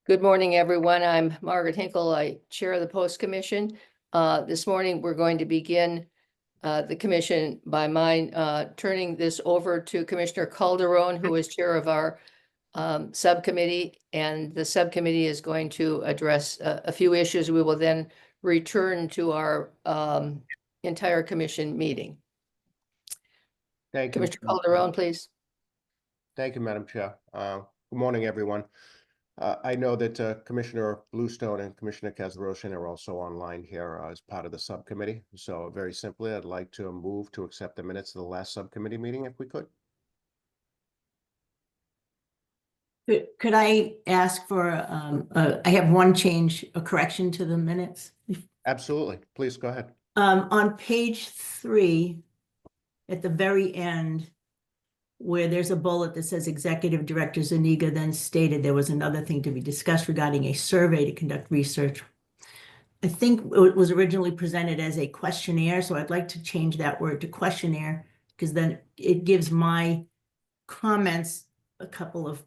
Good morning, everyone. I'm Margaret Hinkle. I chair the Post Commission. This morning, we're going to begin the commission by turning this over to Commissioner Calderon, who is chair of our subcommittee, and the subcommittee is going to address a few issues. We will then return to our entire commission meeting. Thank you. Commissioner Calderon, please. Thank you, Madam Chair. Good morning, everyone. I know that Commissioner Bluestone and Commissioner Kasrosian are also online here as part of the subcommittee. So very simply, I'd like to move to accept the minutes of the last subcommittee meeting, if we could. Could I ask for, I have one change, a correction to the minutes? Absolutely. Please go ahead. On page 3, at the very end, where there's a bullet that says Executive Director Zuniga then stated there was another thing to be discussed regarding a survey to conduct research. I think it was originally presented as a questionnaire, so I'd like to change that word to questionnaire, because then it gives my comments a couple of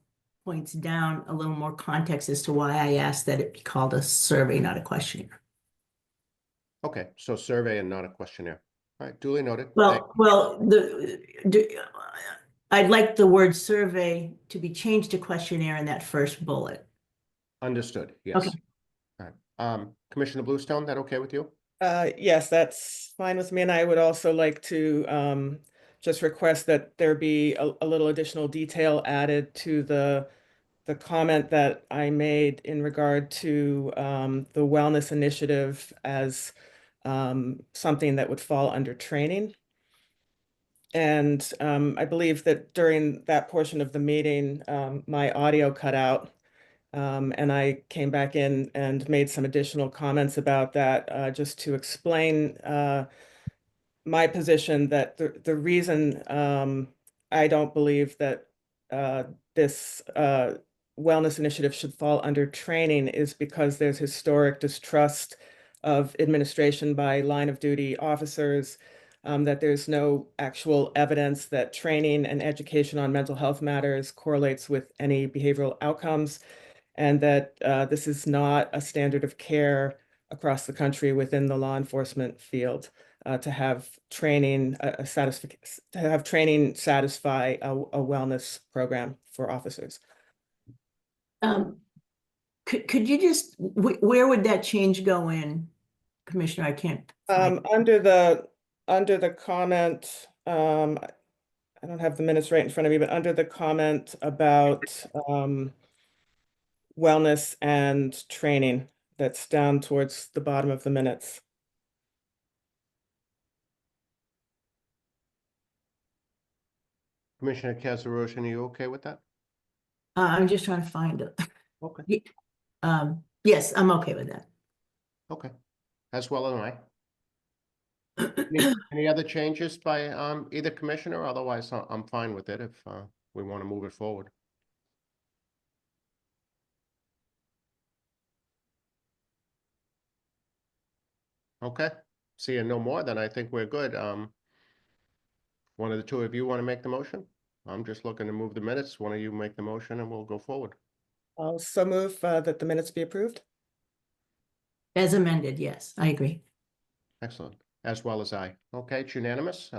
points down, a little more context as to why I asked that it be called a survey, not a questionnaire. Okay, so survey and not a questionnaire. All right, duly noted. Well, I'd like the word survey to be changed to questionnaire in that first bullet. Understood. Yes. Okay. All right. Commissioner Bluestone, that okay with you? Yes, that's fine with me. And I would also like to just request that there be a little additional detail added to the comment that I made in regard to the wellness initiative as something that would fall under training. And I believe that during that portion of the meeting, my audio cut out. And I came back in and made some additional comments about that, just to explain my position that the reason I don't believe that this wellness initiative should fall under training is because there's historic distrust of administration by line of duty officers, that there's no actual evidence that training and education on mental health matters correlates with any behavioral outcomes, and that this is not a standard of care across the country within the law enforcement field to have training satisfy a wellness program for officers. Could you just, where would that change go in, Commissioner? I can't. Under the comment, I don't have the minutes right in front of me, but under the comment about wellness and training, that's down towards the bottom of the minutes. Commissioner Kasrosian, are you okay with that? I'm just trying to find it. Okay. Yes, I'm okay with that. Okay. As well am I. Any other changes by either commissioner? Otherwise, I'm fine with it if we want to move it forward. Okay. Seeing no more, then I think we're good. One of the two of you want to make the motion? I'm just looking to move the minutes. One of you make the motion and we'll go forward. I'll so move that the minutes be approved. As amended, yes, I agree. Excellent. As well as I. Okay, it's unanimous.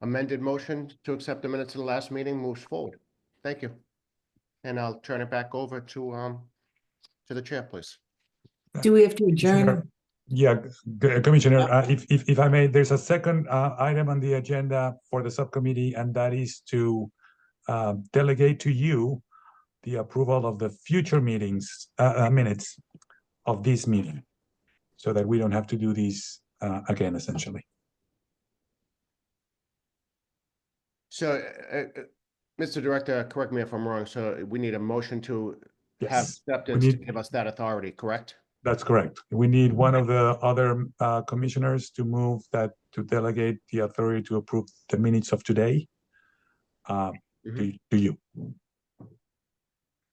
Amended motion to accept the minutes of the last meeting moves forward. Thank you. And I'll turn it back over to the chair, please. Do we have to adjourn? Yeah, Commissioner, if I may, there's a second item on the agenda for the subcommittee, and that is to delegate to you the approval of the future meetings minutes of this meeting, so that we don't have to do these again, essentially. So, Mr. Director, correct me if I'm wrong. So we need a motion to have acceptance to give us that authority, correct? That's correct. We need one of the other commissioners to move that, to delegate the authority to approve the minutes of today to you.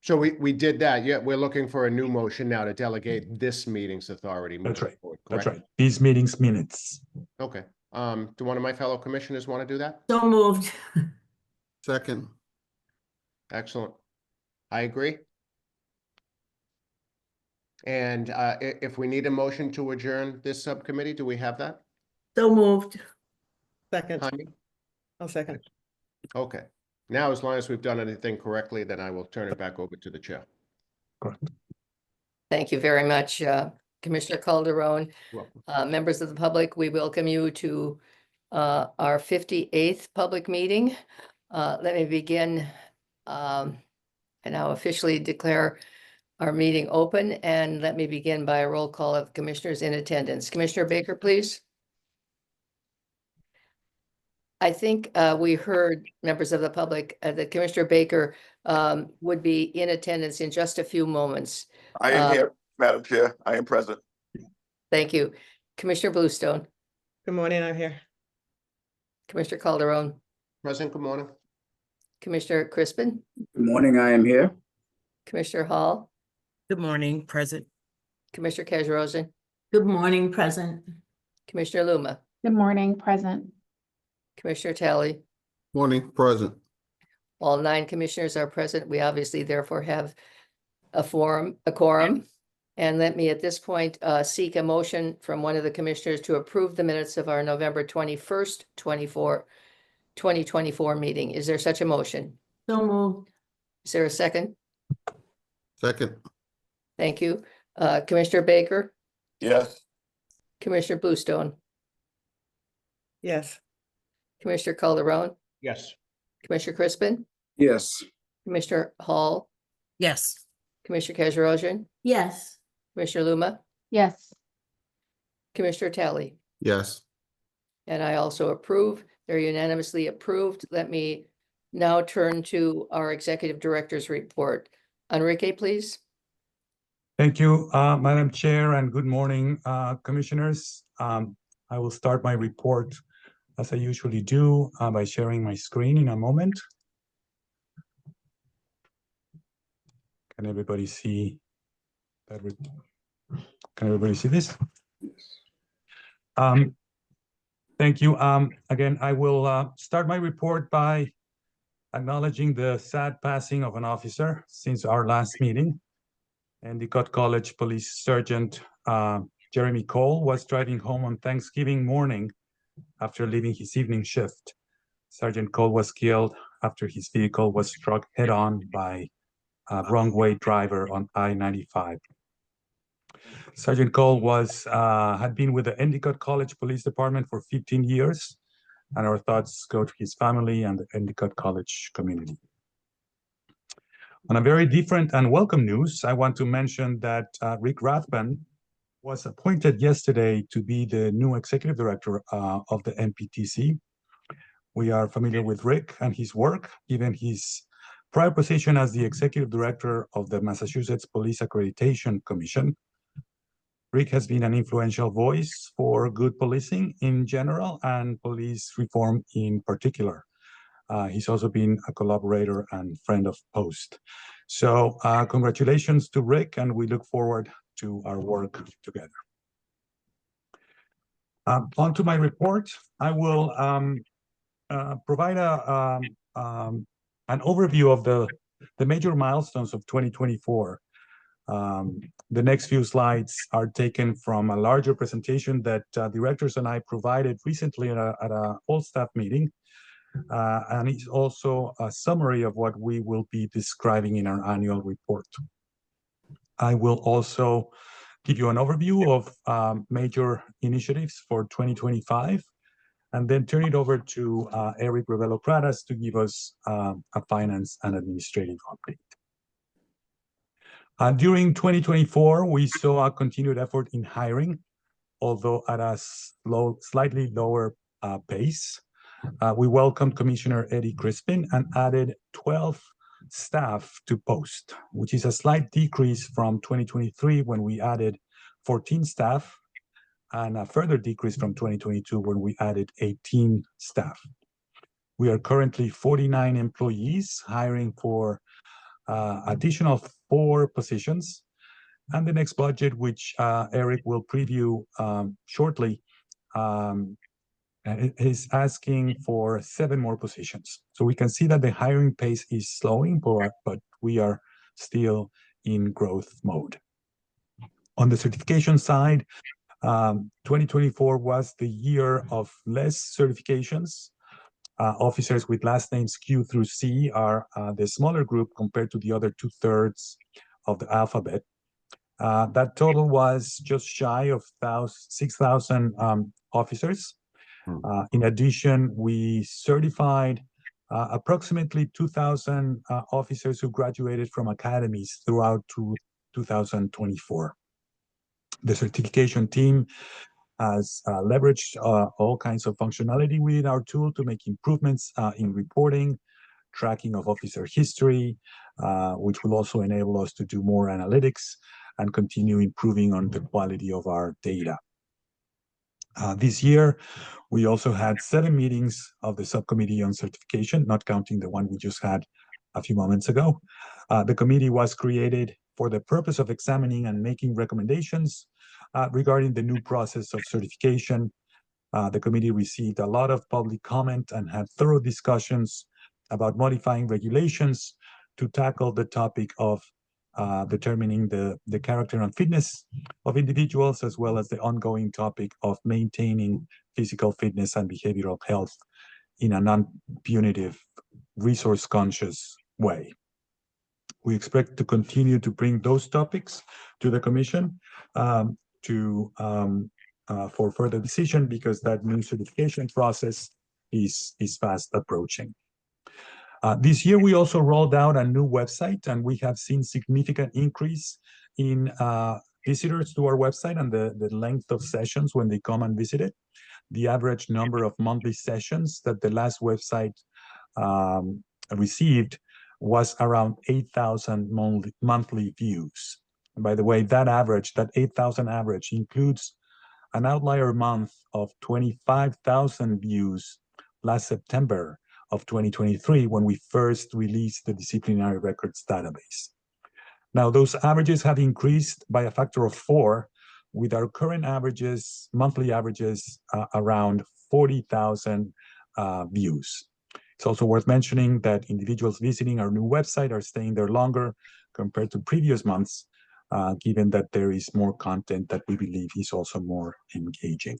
So we did that. Yeah, we're looking for a new motion now to delegate this meeting's authority. That's right. Forward, that's right. These meetings minutes. Okay. Do one of my fellow commissioners want to do that? So moved. Second. Excellent. I agree. And if we need a motion to adjourn this subcommittee, do we have that? So moved. Second, Honey? I'll second. Okay. Now, as long as we've done anything correctly, then I will turn it back over to the chair. Correct. Thank you very much, Commissioner Calderon. Welcome. Members of the public, we welcome you to our 58th public meeting. Let me begin and now officially declare our meeting open, and let me begin by a roll call of commissioners in attendance. Commissioner Baker, please. I think we heard, members of the public, that Commissioner Baker would be in attendance in just a few moments. I am here, Madam Chair. I am present. Thank you. Commissioner Bluestone, Good morning, I'm here. Commissioner Calderon, Present, good morning. Commissioner Crispin, Good morning, I am here. Commissioner Hall, Good morning, present. Commissioner Kajrosian, Good morning, present. Commissioner Luma, Good morning, present. Commissioner Talley. Morning, present. All 9 commissioners are present. We obviously therefore have a quorum. And let me at this point seek a motion from one of the commissioners to approve the minutes of our November 21st, 2024 meeting. Is there such a motion? So moved. Is there a second? Second, Thank you. Commissioner Baker, Yes, Commissioner Bluestone, Yes, Commissioner Calderon, Yes. Commissioner Crispin, Yes, Commissioner Hall, Yes, Commissioner Kajrosian, Yes. Commissioner Luma, Yes, Commissioner Talley. yes. And I also approve. They're unanimously approved. Let me now turn to our executive director's report. Enrique, please. Thank you, Madam Chair, and good morning, commissioners. I will start my report as I usually do by sharing my screen in a moment. Can everybody see that? Can everybody see this? Thank you. Again, I will start my report by acknowledging the sad passing of an officer since our last meeting. Endicott College Police Sergeant Jeremy Cole was driving home on Thanksgiving morning after leaving his evening shift. Sergeant Cole was killed after his vehicle was struck head-on by a wrong-way driver on I-95. Sergeant Cole had been with the Endicott College Police Department for 15 years, and our thoughts go to his family and the Endicott College community. On a very different and welcome news, I want to mention that Rick Rathbun was appointed yesterday to be the new executive director of the MPTC. We are familiar with Rick and his work, given his prior position as the executive director of the Massachusetts Police Accreditation Commission. Rick has been an influential voice for good policing in general and police reform in particular. He's also been a collaborator and friend of Post. So congratulations to Rick, and we look forward to our work together. On to my report. I will provide an overview of the major milestones of 2024. The next few slides are taken from a larger presentation that directors and I provided recently at a all staff meeting. And it's also a summary of what we will be describing in our annual report. I will also give you an overview of major initiatives for 2025, and then turn it over to Eric Rebello-Pradas to give us a finance and administrative update. During 2024, we saw a continued effort in hiring, although at a slightly lower pace. We welcomed Commissioner Eddie Crispin and added 12 staff to Post, which is a slight decrease from 2023 when we added 14 staff, and a further decrease from 2022 when we added 18 staff. We are currently 49 employees, hiring for additional 4 positions. And the next budget, which Eric will preview shortly, is asking for 7 more positions. So we can see that the hiring pace is slowing, but we are still in growth mode. On the certification side, 2024 was the year of less certifications. Officers with last names Q through C are the smaller group compared to the other 2/3 of the alphabet. That total was just shy of 6,000 officers. In addition, we certified approximately 2,000 officers who graduated from academies throughout 2024. The certification team has leveraged all kinds of functionality within our tool to make improvements in reporting, tracking of officer history, which will also enable us to do more analytics and continue improving on the quality of our data. This year, we also had 7 meetings of the subcommittee on certification, not counting the one we just had a few moments ago. The committee was created for the purpose of examining and making recommendations regarding the new process of certification. The committee received a lot of public comment and had thorough discussions about modifying regulations to tackle the topic of determining the character and fitness of individuals, as well as the ongoing topic of maintaining physical fitness and behavioral health in a non-punitive, resource-conscious way. We expect to continue to bring those topics to the Commission for further decision, because that new certification process is fast approaching. This year, we also rolled out a new website, and we have seen significant increase in visitors to our website and the length of sessions when they come and visit it. The average number of monthly sessions that the last website received was around 8,000 monthly views. And by the way, that 8,000 average includes an outlier month of 25,000 views last September of 2023, when we first released the disciplinary records database. Now, those averages have increased by a factor of 4, with our current averages, monthly averages, around 40,000 views. It's also worth mentioning that individuals visiting our new website are staying there longer compared to previous months, given that there is more content that we believe is also more engaging.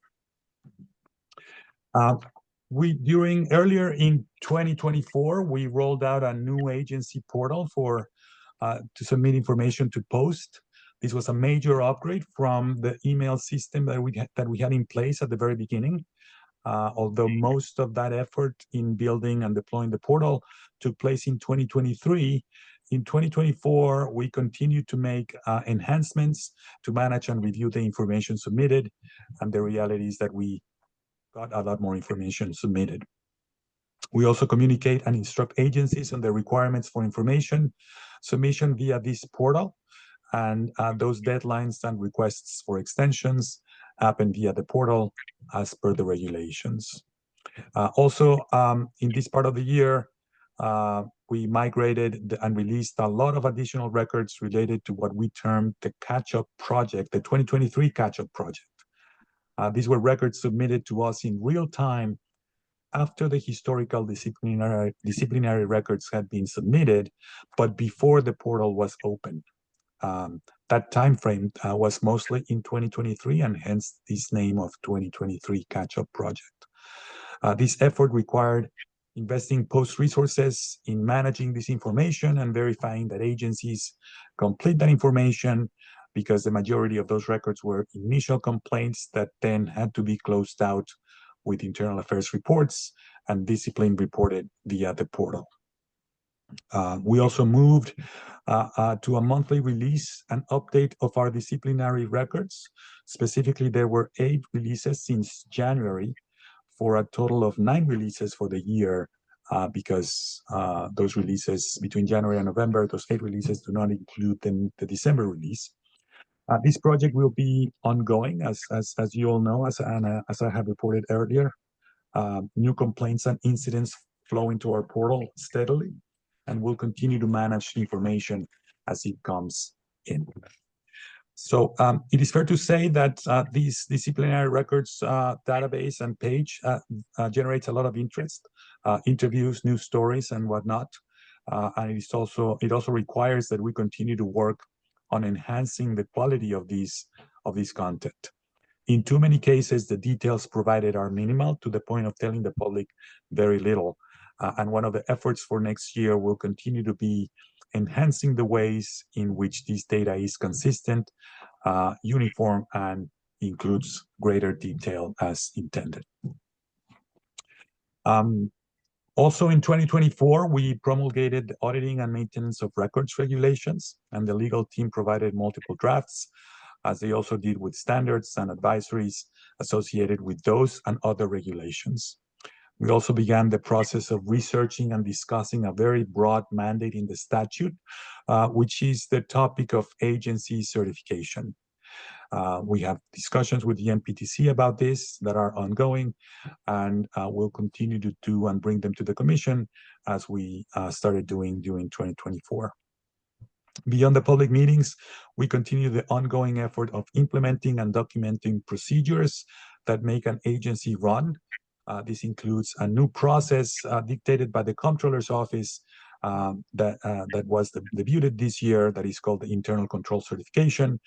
Earlier in 2024, we rolled out a new agency portal to submit information to post. This was a major upgrade from the email system that we had in place at the very beginning. Although most of that effort in building and deploying the portal took place in 2023, in 2024, we continued to make enhancements to manage and review the information submitted, and the reality is that we got a lot more information submitted. We also communicate and instruct agencies on the requirements for information submission via this portal, and those deadlines and requests for extensions happen via the portal as per the regulations. Also, in this part of the year, we migrated and released a lot of additional records related to what we termed the catch-up project, the 2023 catch-up project. These were records submitted to us in real time after the historical disciplinary records had been submitted, but before the portal was open. That time frame was mostly in 2023, and hence this name of 2023 catch-up project. This effort required investing post resources in managing this information and verifying that agencies complete that information, because the majority of those records were initial complaints that then had to be closed out with internal affairs reports and discipline reported via the portal. We also moved to a monthly release and update of our disciplinary records. Specifically, there were 8 releases since January, for a total of 9 releases for the year, because those releases between January and November, those 8 releases do not include the December release. This project will be ongoing, as you all know, as I have reported earlier. New complaints and incidents flow into our portal steadily, and we'll continue to manage information as it comes in. So it is fair to say that this disciplinary records database and page generates a lot of interest, interviews, news stories, and whatnot. And it also requires that we continue to work on enhancing the quality of this content. In too many cases, the details provided are minimal to the point of telling the public very little. And one of the efforts for next year will continue to be enhancing the ways in which this data is consistent, uniform, and includes greater detail as intended. Also in 2024, we promulgated the auditing and maintenance of records regulations, and the legal team provided multiple drafts, as they also did with standards and advisories associated with those and other regulations. We also began the process of researching and discussing a very broad mandate in the statute, which is the topic of agency certification. We have discussions with the MPTC about this that are ongoing, and we'll continue to do and bring them to the Commission as we started doing during 2024. Beyond the public meetings, we continue the ongoing effort of implementing and documenting procedures that make an agency run. This includes a new process dictated by the Comptroller's Office that was debuted this year, that is called the Internal Control Certification,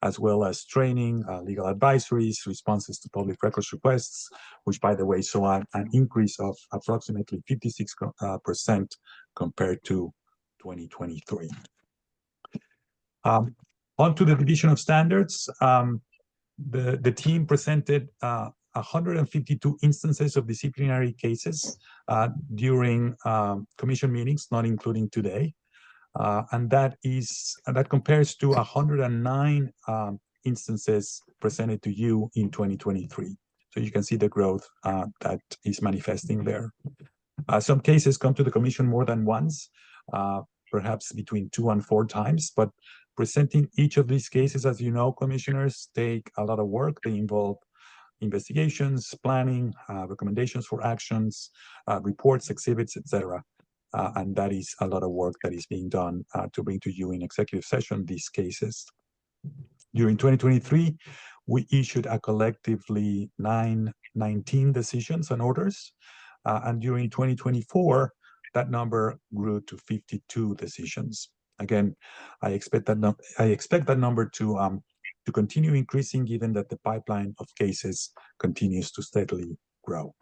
as well as training, legal advisories, responses to public records requests, which, by the way, saw an increase of approximately 56% compared to 2023. On to the Division of Standards. The team presented 152 instances of disciplinary cases during Commission meetings, not including today. And that compares to 109 instances presented to you in 2023. So you can see the growth that is manifesting there. Some cases come to the Commission more than once, perhaps between 2 and 4 times, but presenting each of these cases, as you know, Commissioners, take a lot of work. They involve investigations, planning, recommendations for actions, reports, exhibits, etc. And that is a lot of work that is being done to bring to you in executive session these cases. During 2023, we issued a collectively 19 decisions and orders. And during 2024, that number grew to 52 decisions. Again, I expect that number to continue increasing, given that the pipeline of cases continues to steadily grow.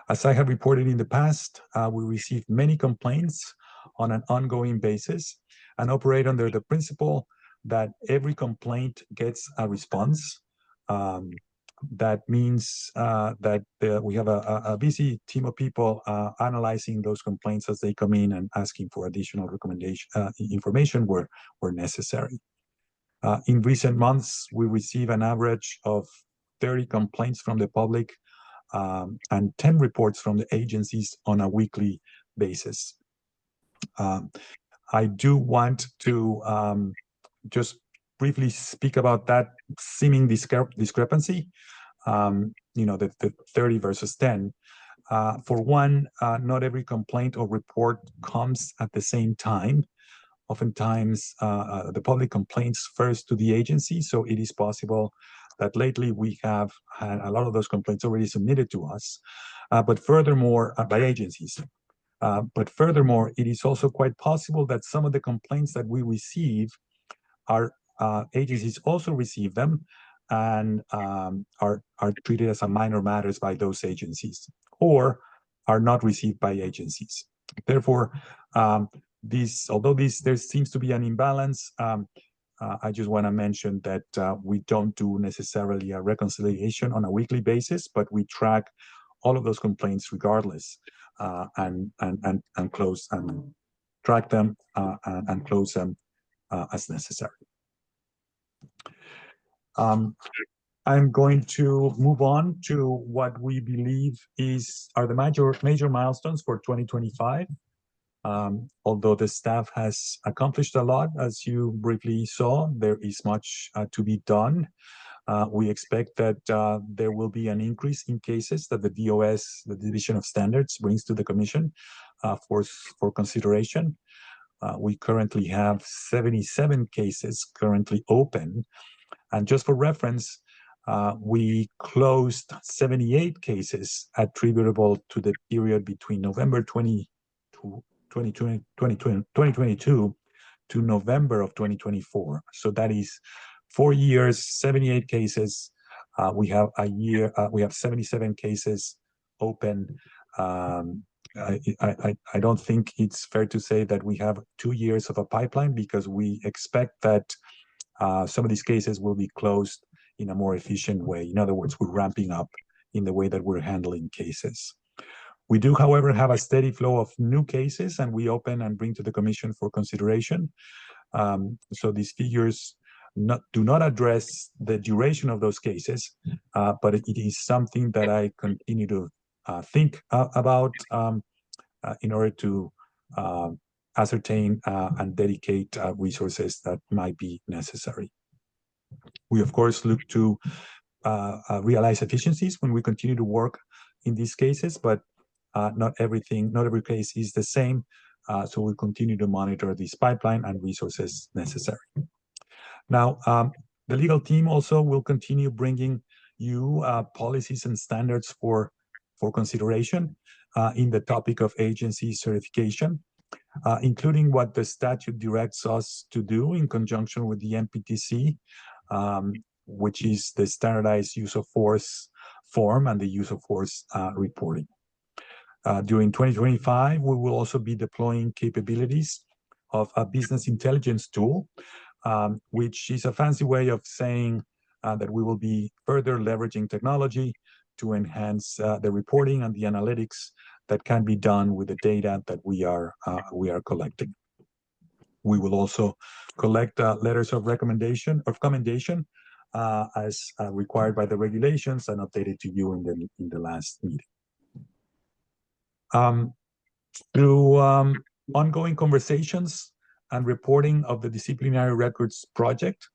As I have reported in the past, we receive many complaints on an ongoing basis and operate under the principle that every complaint gets a response. That means that we have a busy team of people analyzing those complaints as they come in and asking for additional information where necessary. In recent months, we receive an average of 30 complaints from the public and 10 reports from the agencies on a weekly basis. I do want to just briefly speak about that seeming discrepancy, the 30 versus 10. For one, not every complaint or report comes at the same time. Oftentimes, the public complains first to the agency, so it is possible that lately we have had a lot of those complaints already submitted to us, but furthermore, by agencies. But furthermore, it is also quite possible that some of the complaints that we receive are agencies also receive them and are treated as a minor matters by those agencies, or are not received by agencies. Therefore, although there seems to be an imbalance, I just want to mention that we don't do necessarily a reconciliation on a weekly basis, but we track all of those complaints regardless, and close and track them and close them as necessary. I'm going to move on to what we believe are the major milestones for 2025. Although the staff has accomplished a lot, as you briefly saw, there is much to be done. We expect that there will be an increase in cases that the DOS, the Division of Standards, brings to the Commission for consideration. We currently have 77 cases currently open. And just for reference, we closed 78 cases attributable to the period between November 2022 to November of 2024. So that is 4 years, 78 cases. We have a year, we have 77 cases open. I don't think it's fair to say that we have 2 years of a pipeline, because we expect that some of these cases will be closed in a more efficient way. In other words, we're ramping up in the way that we're handling cases. We do, however, have a steady flow of new cases, and we open and bring to the Commission for consideration. So these figures do not address the duration of those cases, but it is something that I continue to think about in order to ascertain and dedicate resources that might be necessary. We, of course, look to realize efficiencies when we continue to work in these cases, but not every case is the same. So we'll continue to monitor this pipeline and resources necessary. Now, the legal team also will continue bringing you policies and standards for consideration in the topic of agency certification, including what the statute directs us to do in conjunction with the MPTC, which is the standardized use of force form and the use of force reporting. During 2025, we will also be deploying capabilities of a business intelligence tool, which is a fancy way of saying that we will be further leveraging technology to enhance the reporting and the analytics that can be done with the data that we are collecting. We will also collect letters of recommendation or commendation as required by the regulations and updated to you in the last meeting. Through ongoing conversations and reporting of the disciplinary records project,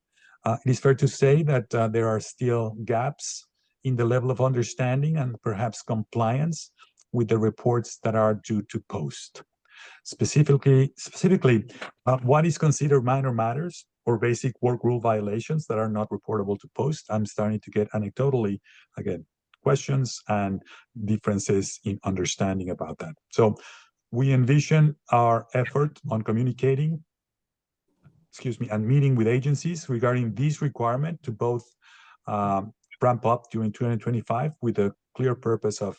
it is fair to say that there are still gaps in the level of understanding and perhaps compliance with the reports that are due to post. Specifically, what is considered minor matters or basic work rule violations that are not reportable to post? I'm starting to get anecdotally, again, questions and differences in understanding about that. So we envision our effort on communicating, and meeting with agencies regarding this requirement to both ramp up during 2025 with a clear purpose of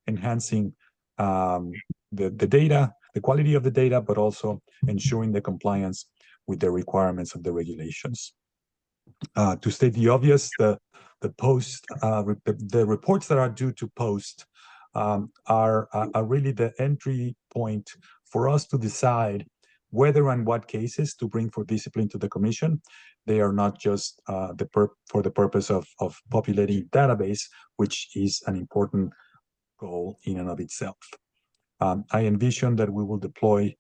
enhancing the data, the quality of the data, but also ensuring the compliance with the requirements of the regulations. To state the obvious, the reports that are due to post are really the entry point for us to decide whether and what cases to bring for discipline to the Commission. They are not just for the purpose of populating database, which is an important goal in and of itself. I envision that we will deploy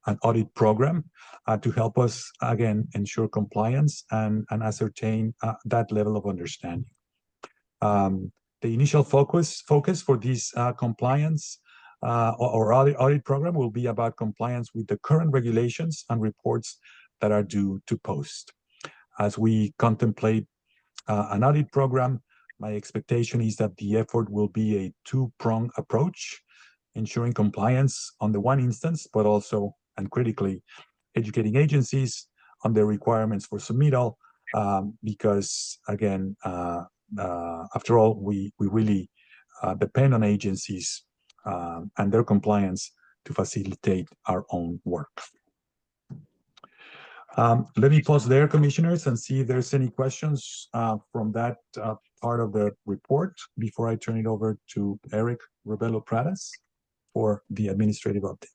an audit program to help us, again, ensure compliance and ascertain that level of understanding. The initial focus for this compliance or audit program will be about compliance with the current regulations and reports that are due to post. As we contemplate an audit program, my expectation is that the effort will be a two-pronged approach, ensuring compliance on the one instance, but also, and critically, educating agencies on their requirements for submittal, because, again, after all, we really depend on agencies and their compliance to facilitate our own work. Let me pause there, Commissioners, and see if there's any questions from that part of the report before I turn it over to Eric Rebello-Pradas for the administrative update.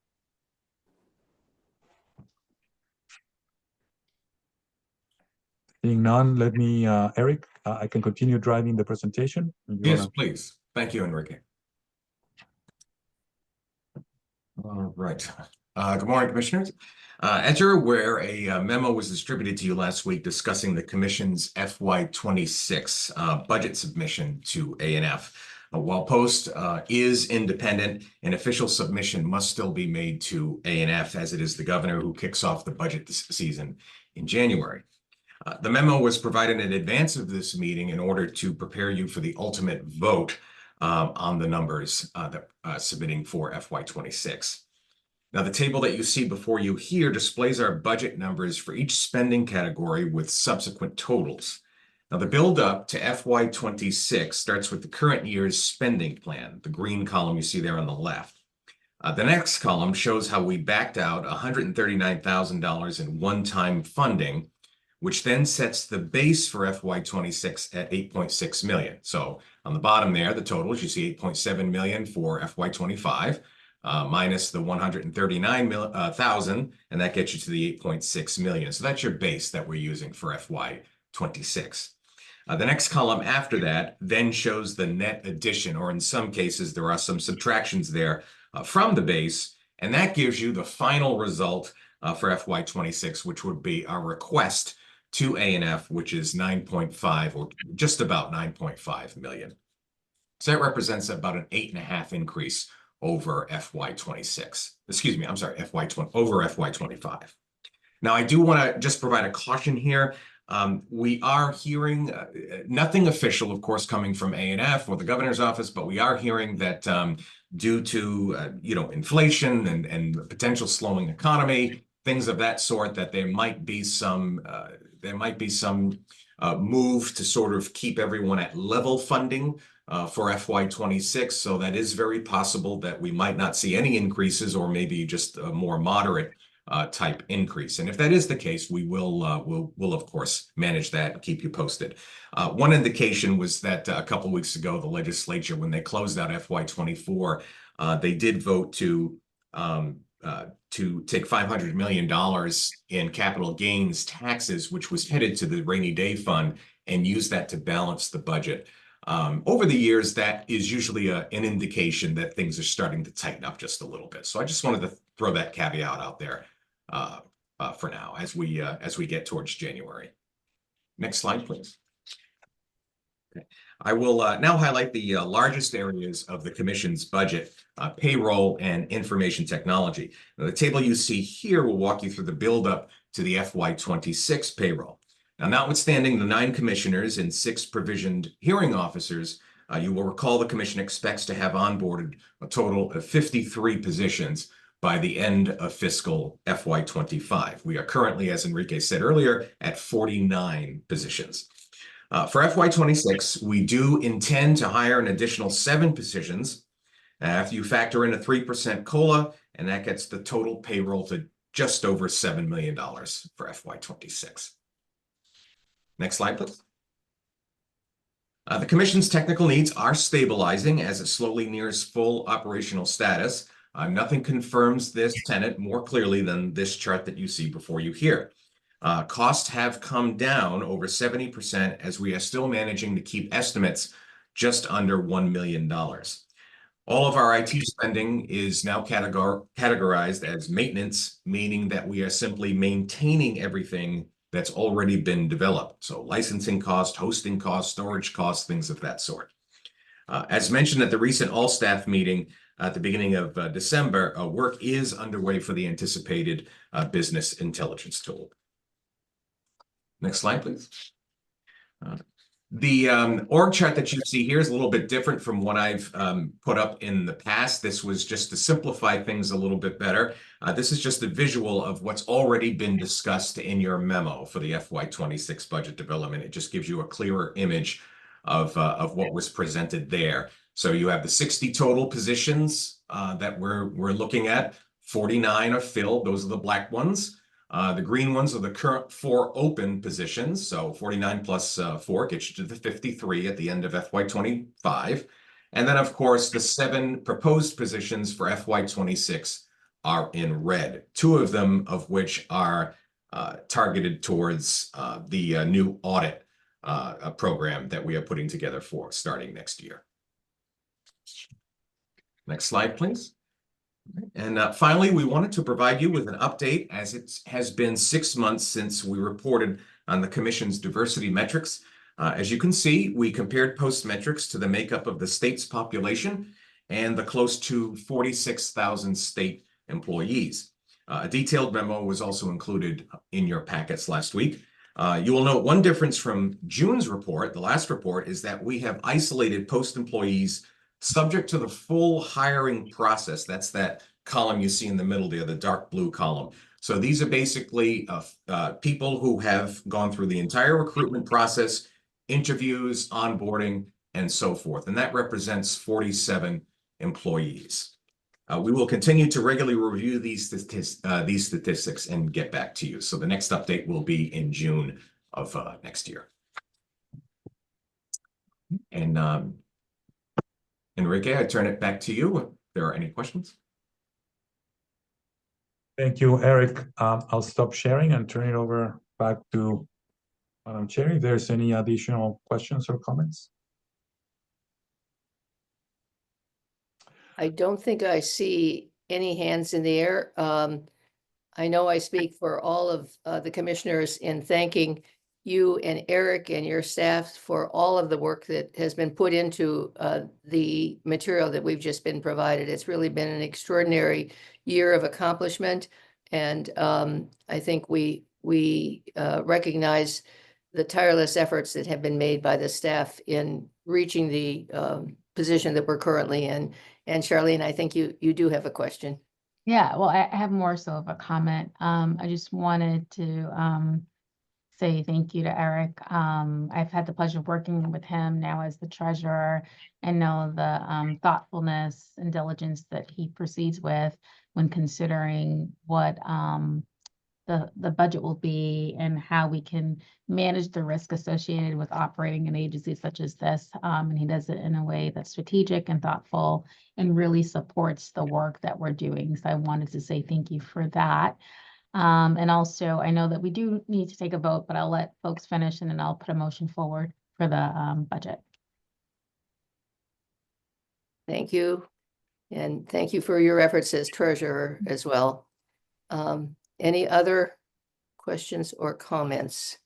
Seeing none, let me, Eric, I can continue driving the presentation. Yes, please. Thank you, Enrique. All right. Good morning, Commissioners. As you're aware, a memo was distributed to you last week discussing the Commission's FY26 budget submission to A&F. While post is independent, an official submission must still be made to A&F, as it is the governor who kicks off the budget this season in January. The memo was provided in advance of this meeting in order to prepare you for the ultimate vote on the numbers that submitting for FY26. Now, the table that you see before you here displays our budget numbers for each spending category with subsequent totals. Now, the build-up to FY26 starts with the current year's spending plan, the green column you see there on the left. The next column shows how we backed out $139,000 in one-time funding, which then sets the base for FY26 at $8.6 million. So on the bottom there, the totals, you see $8.7 million for FY25. Minus the 139,000, and that gets you to the 8.6 million. So that's your base that we're using for FY26. The next column after that then shows the net addition, or in some cases, there are some subtractions there from the base, and that gives you the final result for FY26, which would be our request to A&F, which is 9.5 or just about 9.5 million. So that represents about an 8.5 increase over FY26. Excuse me, I'm sorry, over FY25. Now, I do want to just provide a caution here. We are hearing nothing official, of course, coming from A&F or the governor's office, but we are hearing that due to inflation and potential slowing economy, things of that sort, that there might be some move to sort of keep everyone at level funding for FY26. So that is very possible that we might not see any increases, or maybe just a more moderate type increase. And if that is the case, we will of course manage that and keep you posted. One indication was that a couple of weeks ago, the legislature, when they closed out FY24, they did vote to take $500 million in capital gains taxes, which was headed to the rainy day fund, and use that to balance the budget. Over the years, that is usually an indication that things are starting to tighten up just a little bit. So I just wanted to throw that caveat out there for now as we get towards January. Next slide, please. Okay. I will now highlight the largest areas of the Commission's budget, payroll and information technology. Now, the table you see here will walk you through the buildup to the FY26 payroll. Now, notwithstanding the 9 commissioners and 6 provisioned hearing officers, you will recall the Commission expects to have onboarded a total of 53 positions by the end of fiscal FY25. We are currently, as Enrique said earlier, at 49 positions. For FY26, we do intend to hire an additional 7 positions after you factor in a 3% COLA, and that gets the total payroll to just over $7 million for FY26. Next slide, please. The Commission's technical needs are stabilizing as it slowly nears full operational status. Nothing confirms this tenet more clearly than this chart that you see before you here. Costs have come down over 70% as we are still managing to keep estimates just under $1 million. All of our IT spending is now categorized as maintenance, meaning that we are simply maintaining everything that's already been developed. So licensing costs, hosting costs, storage costs, things of that sort. As mentioned at the recent all-staff meeting at the beginning of December, work is underway for the anticipated business intelligence tool. Next slide, please. The org chart that you see here is a little bit different from what I've put up in the past. This was just to simplify things a little bit better. This is just a visual of what's already been discussed in your memo for the FY26 budget development. It just gives you a clearer image of what was presented there. So you have the 60 total positions that we're looking at. 49 are filled. Those are the black ones. The green ones are the current 4 open positions. So 49 plus 4 gets you to the 53 at the end of FY25. And then, of course, the 7 proposed positions for FY26 are in red, 2 of them of which are targeted towards the new audit program that we are putting together for starting next year. Next slide, please. And finally, we wanted to provide you with an update as it has been 6 months since we reported on the Commission's diversity metrics. As you can see, we compared post metrics to the makeup of the state's population and the close to 46,000 state employees. A detailed memo was also included in your packets last week. You will note one difference from June's report, the last report, is that we have isolated post employees subject to the full hiring process. That's that column you see in the middle there, the dark blue column. So these are basically people who have gone through the entire recruitment process, interviews, onboarding, and so forth. And that represents 47 employees. We will continue to regularly review these statistics and get back to you. So the next update will be in June of next year. And Enrique, I turn it back to you if there are any questions. Thank you, Eric. I'll stop sharing and turn it over back to Madam Chair. If there's any additional questions or comments. I don't think I see any hands in the air. I know I speak for all of the commissioners in thanking you and Eric and your staff for all of the work that has been put into the material that we've just been provided. It's really been an extraordinary year of accomplishment. And I think we recognize the tireless efforts that have been made by the staff in reaching the position that we're currently in. And Charlene, I think you do have a question. Yeah, well, I have more so of a comment. I just wanted to say thank you to Eric. I've had the pleasure of working with him now as the treasurer and know the thoughtfulness and diligence that he proceeds with when considering what the budget will be and how we can manage the risk associated with operating an agency such as this. And he does it in a way that's strategic and thoughtful and really supports the work that we're doing. So I wanted to say thank you for that. And also, I know that we do need to take a vote, but I'll let folks finish and then I'll put a motion forward for the budget. Thank you. And thank you for your efforts as treasurer as well. Any other questions or comments?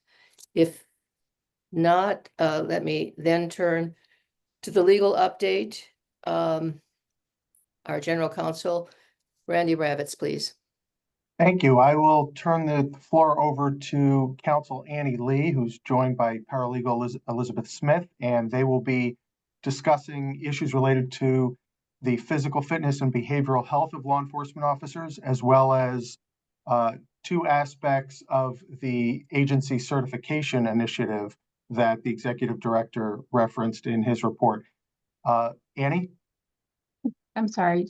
If not, let me then turn to the legal update. Our general counsel, Randy Ravitz, please. Thank you. I will turn the floor over to Counsel Annie Lee, who's joined by Paralegal Elizabeth Smith, and they will be discussing issues related to the physical fitness and behavioral health of law enforcement officers, as well as two aspects of the agency certification initiative that the executive director referenced in his report. Annie? I'm sorry.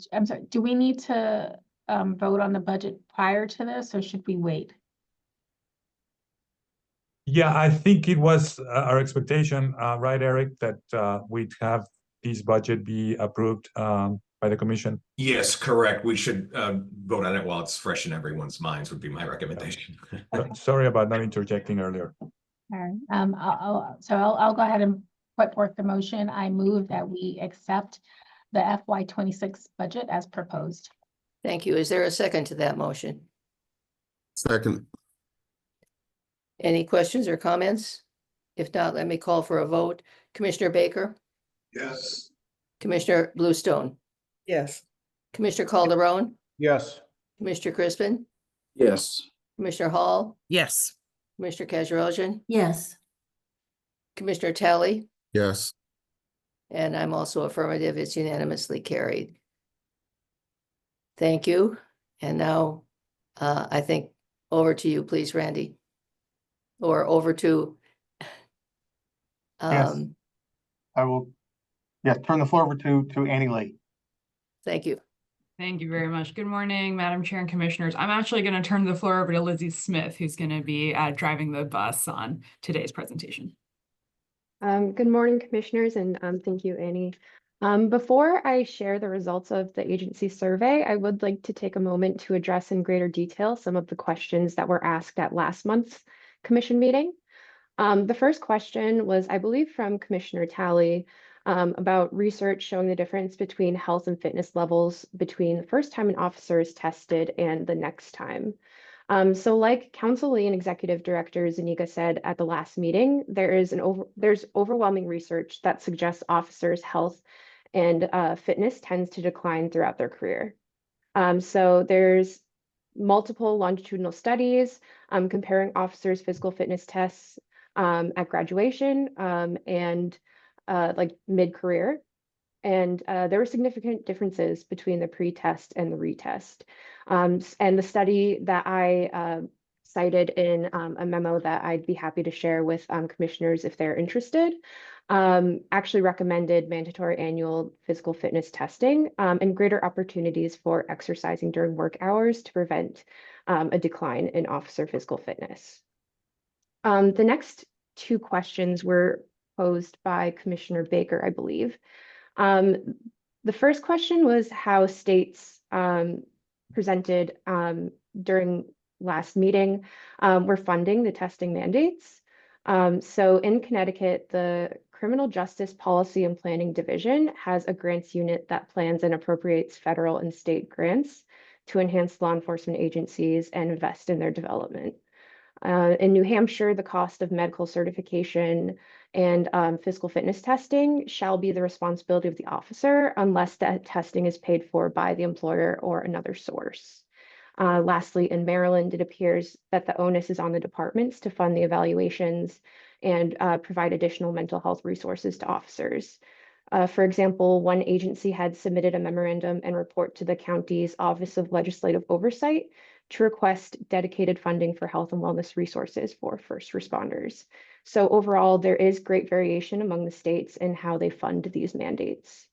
Do we need to vote on the budget prior to this, or should we wait? Yeah, I think it was our expectation, right, Eric, that we'd have this budget be approved by the commission. Yes, correct. We should vote on it while it's fresh in everyone's minds would be my recommendation. Sorry about not interjecting earlier. All right. I'll go ahead and put forth the motion. I move that we accept the FY26 budget as proposed. Thank you. Is there a second to that motion? Second. Any questions or comments? If not, let me call for a vote. Commissioner Baker, Yes. Commissioner Bluestone, Yes. Commissioner Calderon, Yes. Commissioner Crispin, Yes. Commissioner Hall, Yes. Commissioner Kajrosian, Yes. Commissioner Talley, Yes. and I'm also affirmative. It's unanimously carried. Thank you. And now I think over to you, please, Randy. Or over to Yes. I will, turn the floor over to Annie Lee. Thank you. Thank you very much. Good morning, Madam Chair and Commissioners. I'm actually going to turn the floor over to Lizzie Smith, who's going to be driving the bus on today's presentation. Good morning, Commissioners, and thank you, Annie. Before I share the results of the agency survey, I would like to take a moment to address in greater detail some of the questions that were asked at last month's commission meeting. The first question was, I believe, from Commissioner Talley about research showing the difference between health and fitness levels between the first time an officer is tested and the next time. So like Counsel Lee and Executive Director Zuniga said at the last meeting, there's overwhelming research that suggests officers' health and fitness tends to decline throughout their career. So there's multiple longitudinal studies comparing officers' physical fitness tests at graduation and like mid-career. And there were significant differences between the pre-test and the retest. And the study that I cited in a memo that I'd be happy to share with commissioners if they're interested, actually recommended mandatory annual physical fitness testing and greater opportunities for exercising during work hours to prevent a decline in officer physical fitness. The next two questions were posed by Commissioner Baker, I believe. The first question was how states presented during last meeting were funding the testing mandates. So in Connecticut, the Criminal Justice Policy and Planning Division has a grants unit that plans and appropriates federal and state grants to enhance law enforcement agencies and invest in their development. In New Hampshire, the cost of medical certification and physical fitness testing shall be the responsibility of the officer unless that testing is paid for by the employer or another source. Lastly, in Maryland, it appears that the onus is on the departments to fund the evaluations and provide additional mental health resources to officers. For example, one agency had submitted a memorandum and report to the county's Office of Legislative Oversight to request dedicated funding for health and wellness resources for first responders. So overall, there is great variation among the states in how they fund these mandates.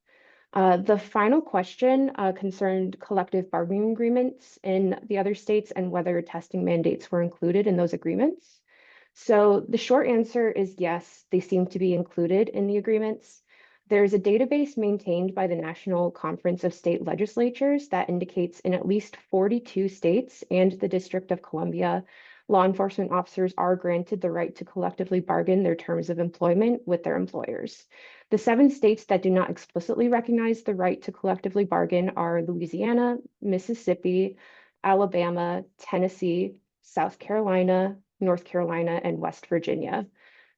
The final question concerned collective bargaining agreements in the other states and whether testing mandates were included in those agreements. So the short answer is yes, they seem to be included in the agreements. There's a database maintained by the National Conference of State Legislatures that indicates in at least 42 states and the District of Columbia, law enforcement officers are granted the right to collectively bargain their terms of employment with their employers. The 7 states that do not explicitly recognize the right to collectively bargain are Louisiana, Mississippi, Alabama, Tennessee, South Carolina, North Carolina, and West Virginia.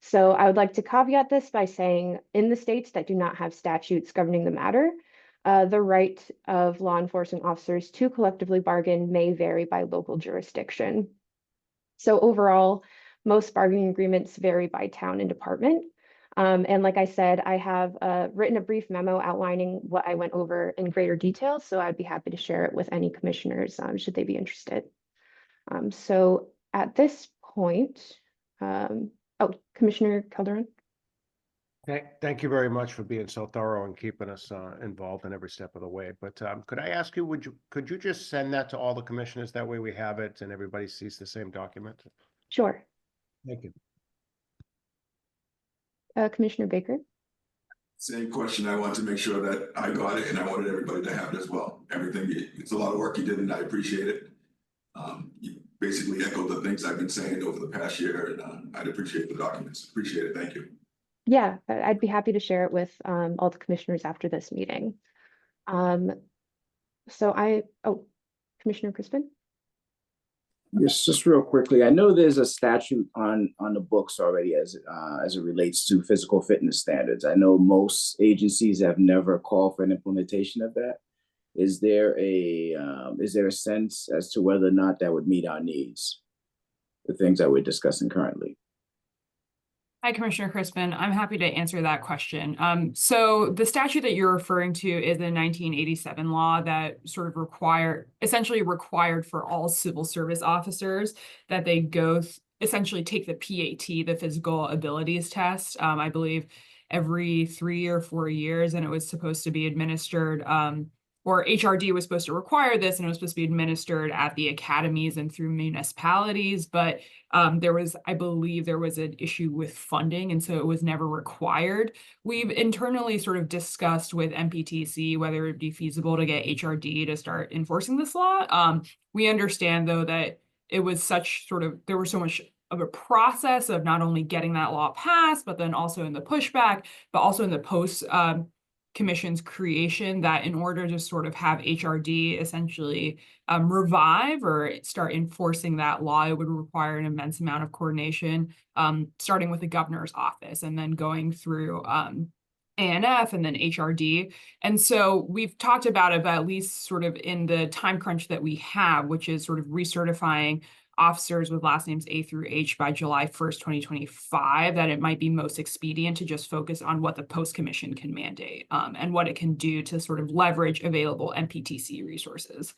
So I would like to caveat this by saying in the states that do not have statutes governing the matter, the right of law enforcement officers to collectively bargain may vary by local jurisdiction. So overall, most bargaining agreements vary by town and department. And like I said, I have written a brief memo outlining what I went over in greater detail, so I'd be happy to share it with any commissioners should they be interested. So at this point, Commissioner Calderon. Thank you very much for being so thorough and keeping us involved in every step of the way. But could I ask you, could you just send that to all the commissioners? That way we have it and everybody sees the same document. Sure. Thank you. Commissioner Baker. Same question. I want to make sure that I got it and I wanted everybody to have it as well. Everything, it's a lot of work you did and I appreciate it. You basically echoed the things I've been saying over the past year and I'd appreciate the documents. Appreciate it. Thank you. Yeah, I'd be happy to share it with all the commissioners after this meeting. Commissioner Crispin? Yes, just real quickly. I know there's a statute on the books already as it relates to physical fitness standards. I know most agencies have never called for an implementation of that. Is there a sense as to whether or not that would meet our needs, the things that we're discussing currently? Hi, Commissioner Crispin. I'm happy to answer that question. So the statute that you're referring to is a 1987 law that sort of essentially required for all civil service officers that they essentially take the PAT, the physical abilities test, I believe every 3 or 4 years, and it was supposed to be administered, or HRD was supposed to require this, and it was supposed to be administered at the academies and through municipalities. But I believe there was an issue with funding, and so it was never required. We've internally sort of discussed with MPTC whether it'd be feasible to get HRD to start enforcing this law. We understand, though, that it was there was so much of a process of not only getting that law passed, but then also in the pushback, but also in the post Commission's creation, that in order to sort of have HRD essentially revive or start enforcing that law, it would require an immense amount of coordination, starting with the governor's office and then going through ANF and then HRD. And so we've talked about it, but at least sort of in the time crunch that we have, which is sort of recertifying officers with last names A through H by July 1st, 2025, that it might be most expedient to just focus on what the post commission can mandate and what it can do to sort of leverage available MPTC resources.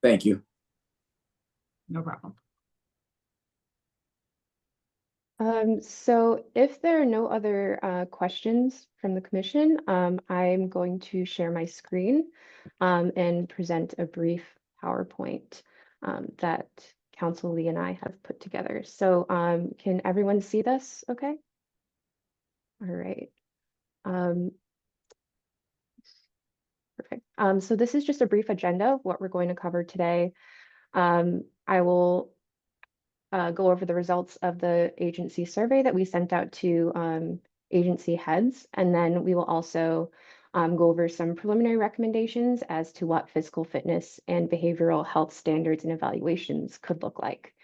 Thank you. No problem. So if there are no other questions from the commission, I'm going to share my screen and present a brief PowerPoint that Council Lee and I have put together. So can everyone see this okay? All right. Perfect. So this is just a brief agenda of what we're going to cover today. I will go over the results of the agency survey that we sent out to agency heads, and then we will also go over some preliminary recommendations as to what physical fitness and behavioral health standards and evaluations could look like.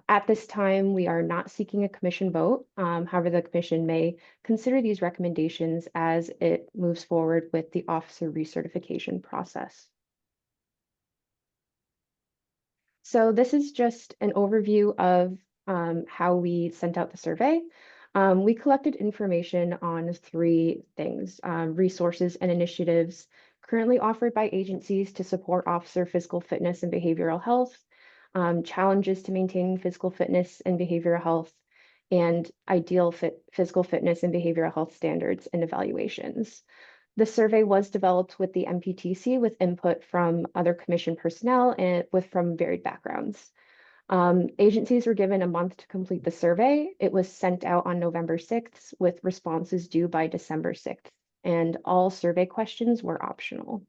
At this time, we are not seeking a commission vote. However, the commission may consider these recommendations as it moves forward with the officer recertification process. So this is just an overview of how we sent out the survey. We collected information on three things: resources and initiatives currently offered by agencies to support officer physical fitness and behavioral health, challenges to maintaining physical fitness and behavioral health, and ideal physical fitness and behavioral health standards and evaluations. The survey was developed with the MPTC with input from other commission personnel and from varied backgrounds. Agencies were given a month to complete the survey. It was sent out on November 6th with responses due by December 6th, and all survey questions were optional.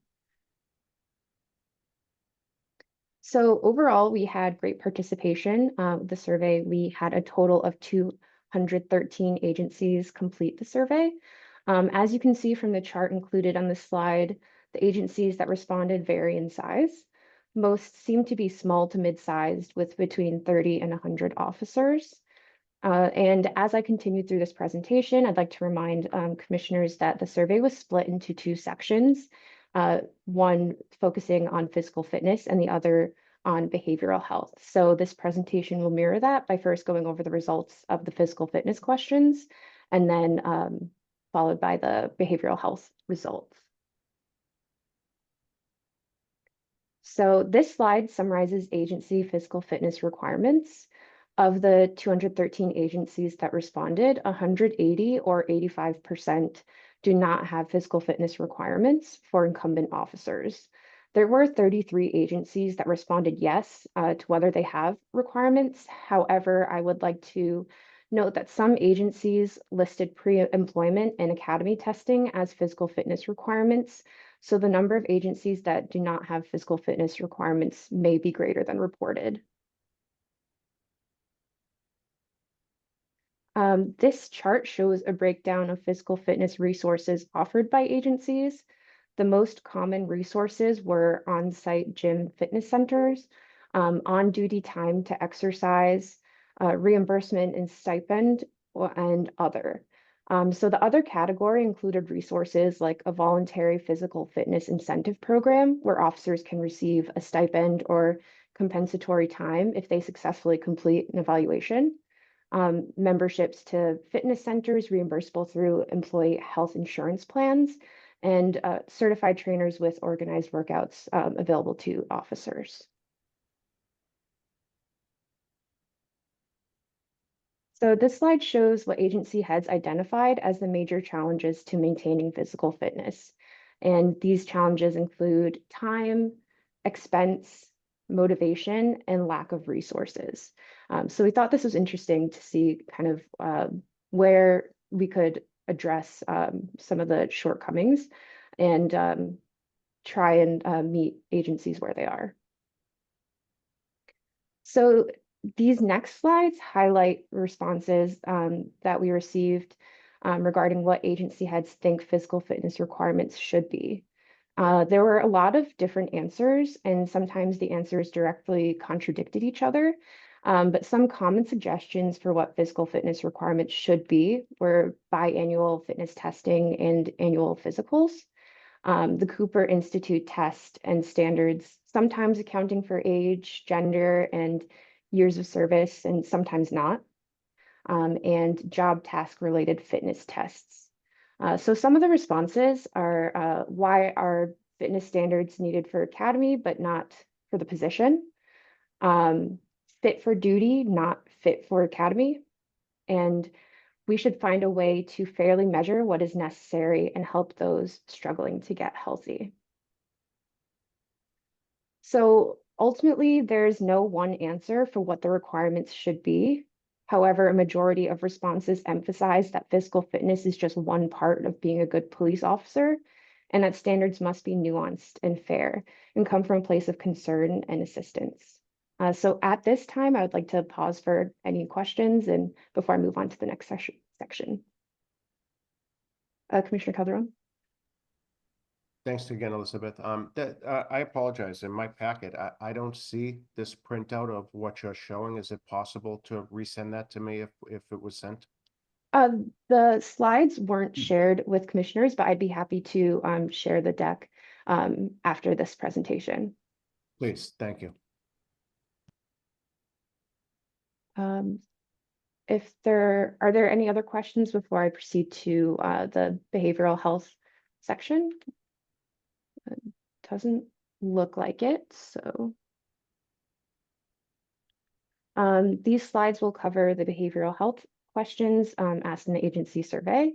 So overall, we had great participation. The survey, we had a total of 213 agencies complete the survey. As you can see from the chart included on the slide, the agencies that responded vary in size. Most seem to be small to mid-sized with between 30 and 100 officers. And as I continue through this presentation, I'd like to remind commissioners that the survey was split into two sections, one focusing on physical fitness and the other on behavioral health. So this presentation will mirror that by first going over the results of the physical fitness questions and then followed by the behavioral health results. So this slide summarizes agency physical fitness requirements. Of the 213 agencies that responded, 180 or 85% do not have physical fitness requirements for incumbent officers. There were 33 agencies that responded yes to whether they have requirements. However, I would like to note that some agencies listed pre-employment and academy testing as physical fitness requirements. So the number of agencies that do not have physical fitness requirements may be greater than reported. This chart shows a breakdown of physical fitness resources offered by agencies. The most common resources were on-site gym fitness centers, on-duty time to exercise, reimbursement and stipend, and other. So the other category included resources like a voluntary physical fitness incentive program where officers can receive a stipend or compensatory time if they successfully complete an evaluation. Memberships to fitness centers reimbursable through employee health insurance plans, and certified trainers with organized workouts available to officers. So this slide shows what agency heads identified as the major challenges to maintaining physical fitness. And these challenges include time, expense, motivation, and lack of resources. So we thought this was interesting to see kind of where we could address some of the shortcomings and try and meet agencies where they are. So these next slides highlight responses that we received regarding what agency heads think physical fitness requirements should be. There were a lot of different answers, and sometimes the answers directly contradicted each other. But some common suggestions for what physical fitness requirements should be were biannual fitness testing and annual physicals. the Cooper Institute test and standards, sometimes accounting for age, gender, and years of service, and sometimes not, and job task-related fitness tests. So some of the responses are why are fitness standards needed for academy, but not for the position? Fit for duty, not fit for academy. And we should find a way to fairly measure what is necessary and help those struggling to get healthy. So ultimately, there's no one answer for what the requirements should be. However, a majority of responses emphasize that physical fitness is just one part of being a good police officer, and that standards must be nuanced and fair and come from a place of concern and assistance. So at this time, I would like to pause for any questions and before I move on to the next section. Commissioner Calderon? Thanks again, Elizabeth. I apologize. In my packet, I don't see this printout of what you're showing. Is it possible to resend that to me if it was sent? The slides weren't shared with commissioners, but I'd be happy to share the deck after this presentation. Please, thank you. Are there any other questions before I proceed to the behavioral health section? Doesn't look like it, so. These slides will cover the behavioral health questions asked in the agency survey.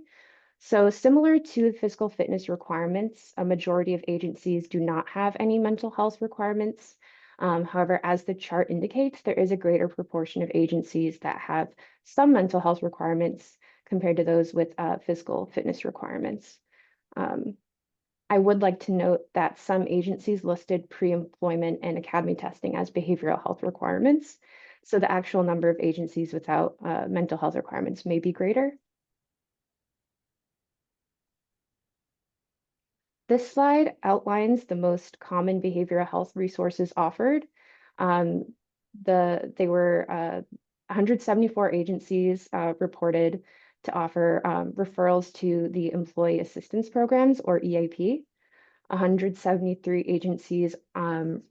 So similar to physical fitness requirements, a majority of agencies do not have any mental health requirements. However, as the chart indicates, there is a greater proportion of agencies that have some mental health requirements compared to those with physical fitness requirements. I would like to note that some agencies listed pre-employment and academy testing as behavioral health requirements. So the actual number of agencies without mental health requirements may be greater. This slide outlines the most common behavioral health resources offered. They were 174 agencies reported to offer referrals to the Employee Assistance Programs, or EAP. 173 agencies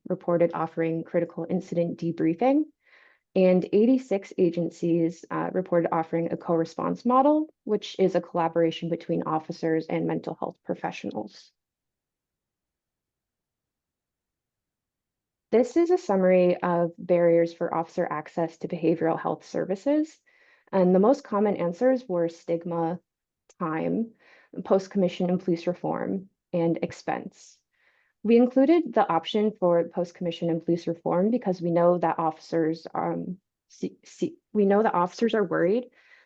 reported offering critical incident debriefing, and 86 agencies reported offering a co-response model, which is a collaboration between officers and mental health professionals. This is a summary of barriers for officer access to behavioral health services. And the most common answers were stigma, time, post-commission and police reform, and expense. We included the option for post-commission and police reform because we know that officers are worried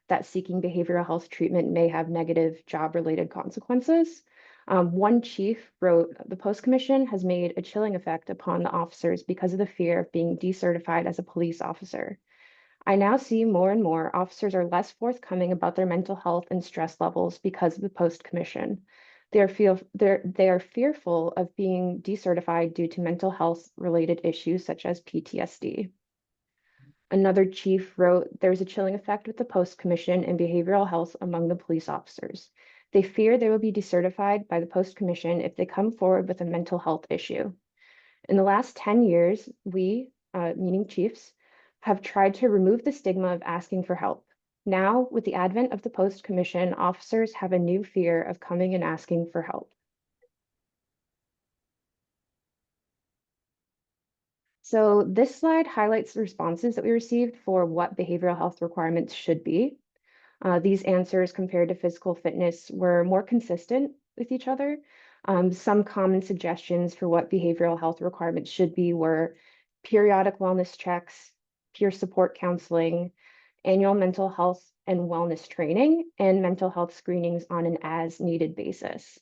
that seeking behavioral health treatment may have negative job-related consequences. One chief wrote, "The post-commission has made a chilling effect upon the officers because of the fear of being decertified as a police officer. I now see more and more officers are less forthcoming about their mental health and stress levels because of the post-commission. They are fearful of being decertified due to mental health related issues such as PTSD." Another chief wrote, "There's a chilling effect with the post-commission and behavioral health among the police officers. They fear they will be decertified by the post-commission if they come forward with a mental health issue. In the last 10 years, we, meaning chiefs, have tried to remove the stigma of asking for help. Now, with the advent of the post-commission, officers have a new fear of coming and asking for help." So this slide highlights the responses that we received for what behavioral health requirements should be. These answers compared to physical fitness were more consistent with each other. Some common suggestions for what behavioral health requirements should be were periodic wellness checks, peer support counseling, annual mental health and wellness training, and mental health screenings on an as-needed basis.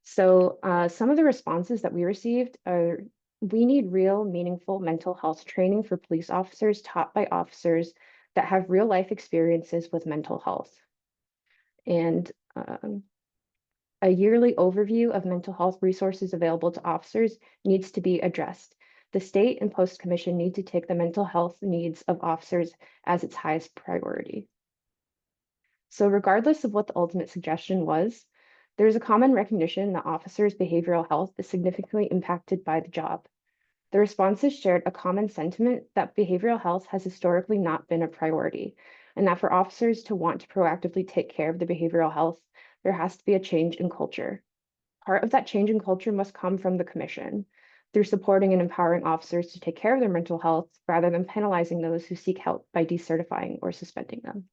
So some of the responses that we received are, "We need real, meaningful mental health training for police officers taught by officers that have real life experiences with mental health." And a yearly overview of mental health resources available to officers needs to be addressed. The state and post-commission need to take the mental health needs of officers as its highest priority. So regardless of what the ultimate suggestion was, There is a common recognition that officers' behavioral health is significantly impacted by the job. The responses shared a common sentiment that behavioral health has historically not been a priority, and that for officers to want to proactively take care of their behavioral health, there has to be a change in culture. Part of that change in culture must come from the Commission, through supporting and empowering officers to take care of their mental health rather than penalizing those who seek help by decertifying or suspending them.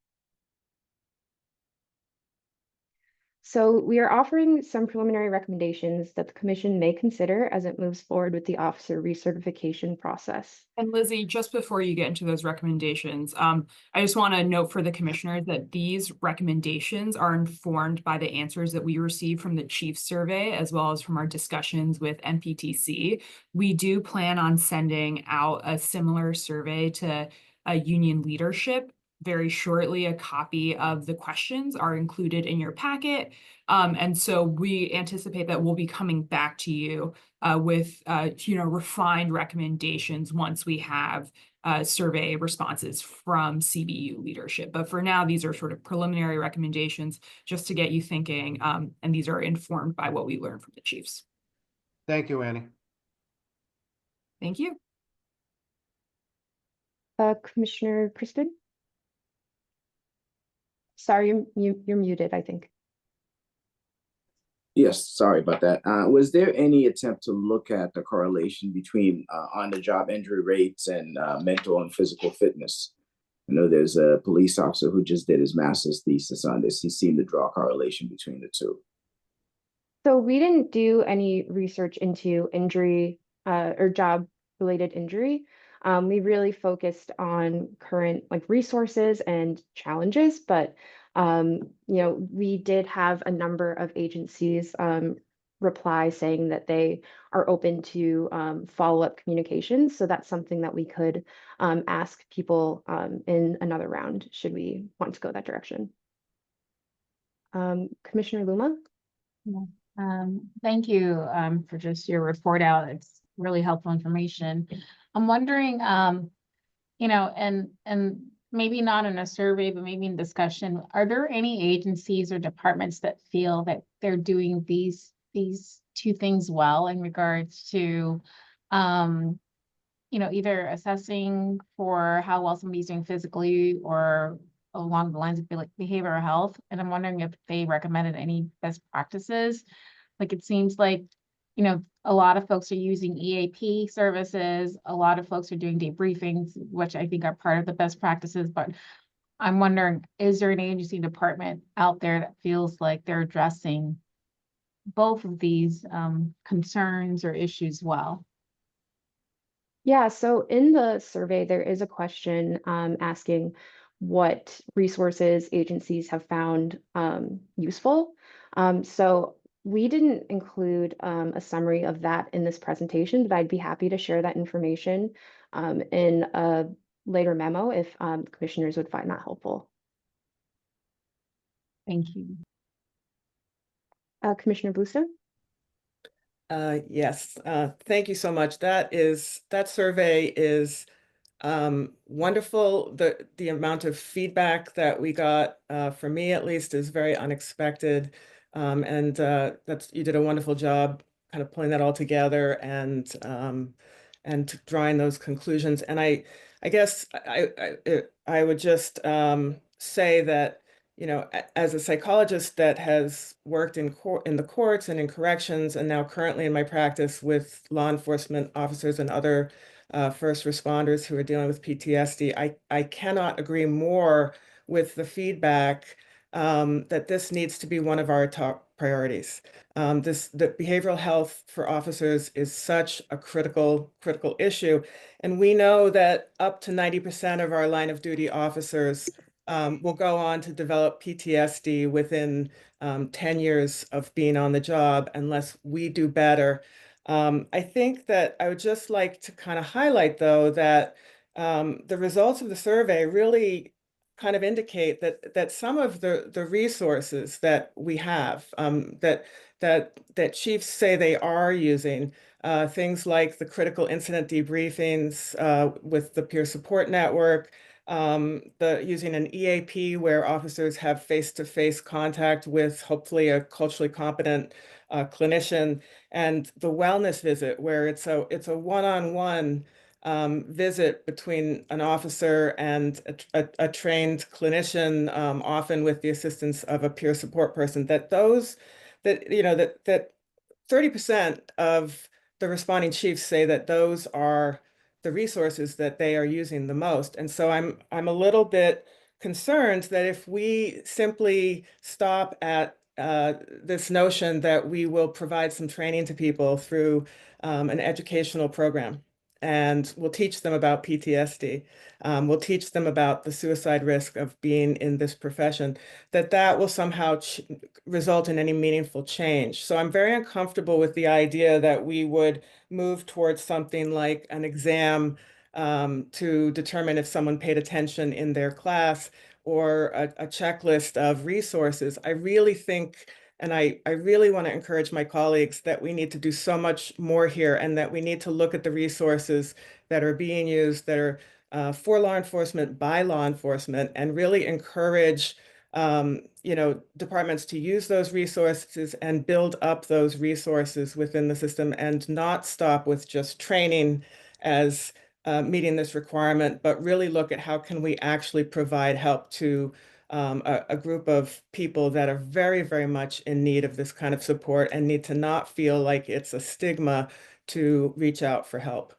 So we are offering some preliminary recommendations that the Commission may consider as it moves forward with the officer recertification process. And Lizzie, just before you get into those recommendations, I just want to note for the commissioners that these recommendations are informed by the answers that we received from the chief survey, as well as from our discussions with MPTC. We do plan on sending out a similar survey to union leadership very shortly. A copy of the questions are included in your packet. And so we anticipate that we'll be coming back to you with refined recommendations once we have survey responses from CBU leadership. But for now, these are sort of preliminary recommendations just to get you thinking, and these are informed by what we learned from the chiefs. Thank you, Annie. Thank you. Commissioner Crispin? Sorry, you're muted, I think. Yes, sorry about that. Was there any attempt to look at the correlation between on-the-job injury rates and mental and physical fitness? I know there's a police officer who just did his master's thesis on this. He seemed to draw a correlation between the two. So we didn't do any research into injury or job-related injury. We really focused on current resources and challenges, but we did have a number of agencies reply saying that they are open to follow-up communications. So that's something that we could ask people in another round should we want to go that direction. Commissioner Luma? Yeah. Thank you for just your report out. It's really helpful information. I'm wondering, and maybe not in a survey, but maybe in discussion, are there any agencies or departments that feel that they're doing these two things well in regards to, either assessing for how well somebody's doing physically or along the lines of behavioral health? And I'm wondering if they recommended any best practices. It seems like, a lot of folks are using EAP services. A lot of folks are doing debriefings, which I think are part of the best practices. But I'm wondering, is there an agency department out there that feels like they're addressing both of these concerns or issues well? Yeah, so in the survey, there is a question asking what resources agencies have found useful. So we didn't include a summary of that in this presentation, but I'd be happy to share that information in a later memo if commissioners would find that helpful. Thank you. Commissioner Bluestone? Yes, thank you so much. That survey is wonderful. The amount of feedback that we got, for me at least, is very unexpected. And you did a wonderful job kind of pulling that all together and drawing those conclusions. And I guess I would just say that, as a psychologist that has worked in the courts and in corrections, and now currently in my practice with law enforcement officers and other first responders who are dealing with PTSD, I cannot agree more with the feedback that this needs to be one of our top priorities. The behavioral health for officers is such a critical issue. And we know that up to 90% of our line of duty officers will go on to develop PTSD within 10 years of being on the job unless we do better. I think that I would just like to kind of highlight, though, that the results of the survey really kind of indicate that some of the resources that we have, that chiefs say they are using, things like the critical incident debriefings with the peer support network, using an EAP where officers have face-to-face contact with hopefully a culturally competent clinician, and the wellness visit where it's a one-on-one visit between an officer and a trained clinician, often with the assistance of a peer support person. That 30% of the responding chiefs say that those are the resources that they are using the most. And so I'm a little bit concerned that if we simply stop at this notion that we will provide some training to people through an educational program, and we'll teach them about PTSD, we'll teach them about the suicide risk of being in this profession, that will somehow result in any meaningful change. So I'm very uncomfortable with the idea that we would move towards something like an exam to determine if someone paid attention in their class, or a checklist of resources. I really think, and I really want to encourage my colleagues, that we need to do so much more here, and that we need to look at the resources that are being used, that are for law enforcement, by law enforcement, and really encourage departments to use those resources and build up those resources within the system, and not stop with just training as meeting this requirement, but really look at how can we actually provide help to a group of people that are very, very much in need of this kind of support and need to not feel like it's a stigma to reach out for help.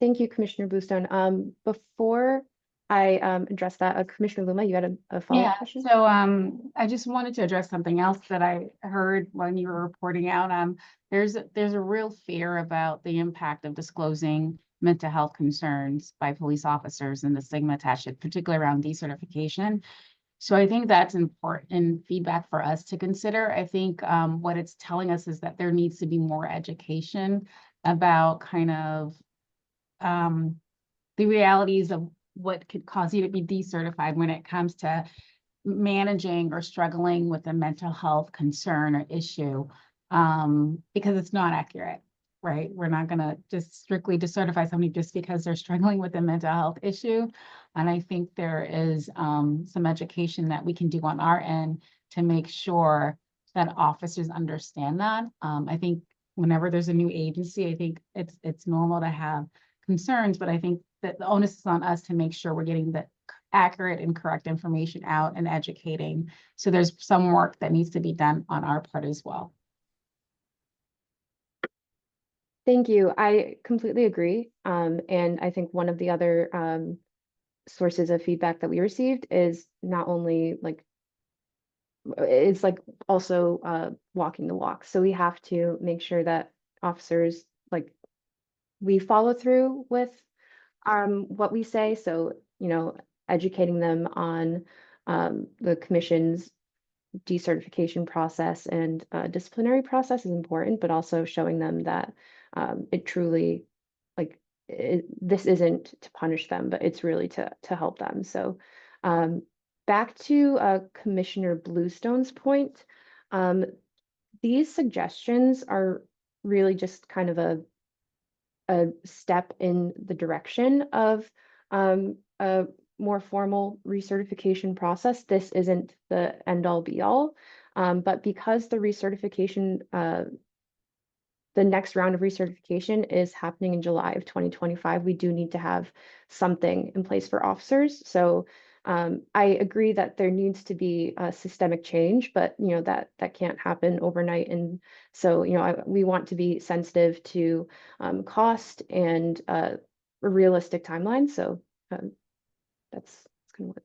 Thank you, Commissioner Bluestone. Before I address that, Commissioner Luma, you had a follow-up question? So I just wanted to address something else that I heard when you were reporting out. There's a real fear about the impact of disclosing mental health concerns by police officers and the stigma attached, particularly around decertification. So I think that's important feedback for us to consider. I think what it's telling us is that there needs to be more education about kind of the realities of what could cause you to be decertified when it comes to managing or struggling with a mental health concern or issue, because it's not accurate, right? We're not going to just strictly decertify somebody just because they're struggling with a mental health issue. And I think there is some education that we can do on our end to make sure that officers understand that. I think whenever there's a new agency, I think it's normal to have concerns, but I think that the onus is on us to make sure we're getting the accurate and correct information out and educating. So there's some work that needs to be done on our part as well. Thank you. I completely agree. And I think one of the other sources of feedback that we received is not only it's also walking the walk. So we have to make sure that officers we follow through with what we say. So, educating them on the commission's decertification process and disciplinary process is important, but also showing them that it truly, this isn't to punish them, but it's really to help them. So back to Commissioner Bluestone's point, these suggestions are really just kind of a step in the direction of a more formal recertification process. This isn't the end all be all, but because the recertification, the next round of recertification is happening in July of 2025, we do need to have something in place for officers. So I agree that there needs to be a systemic change, but that can't happen overnight. And so we want to be sensitive to cost and a realistic timeline. So that's kind of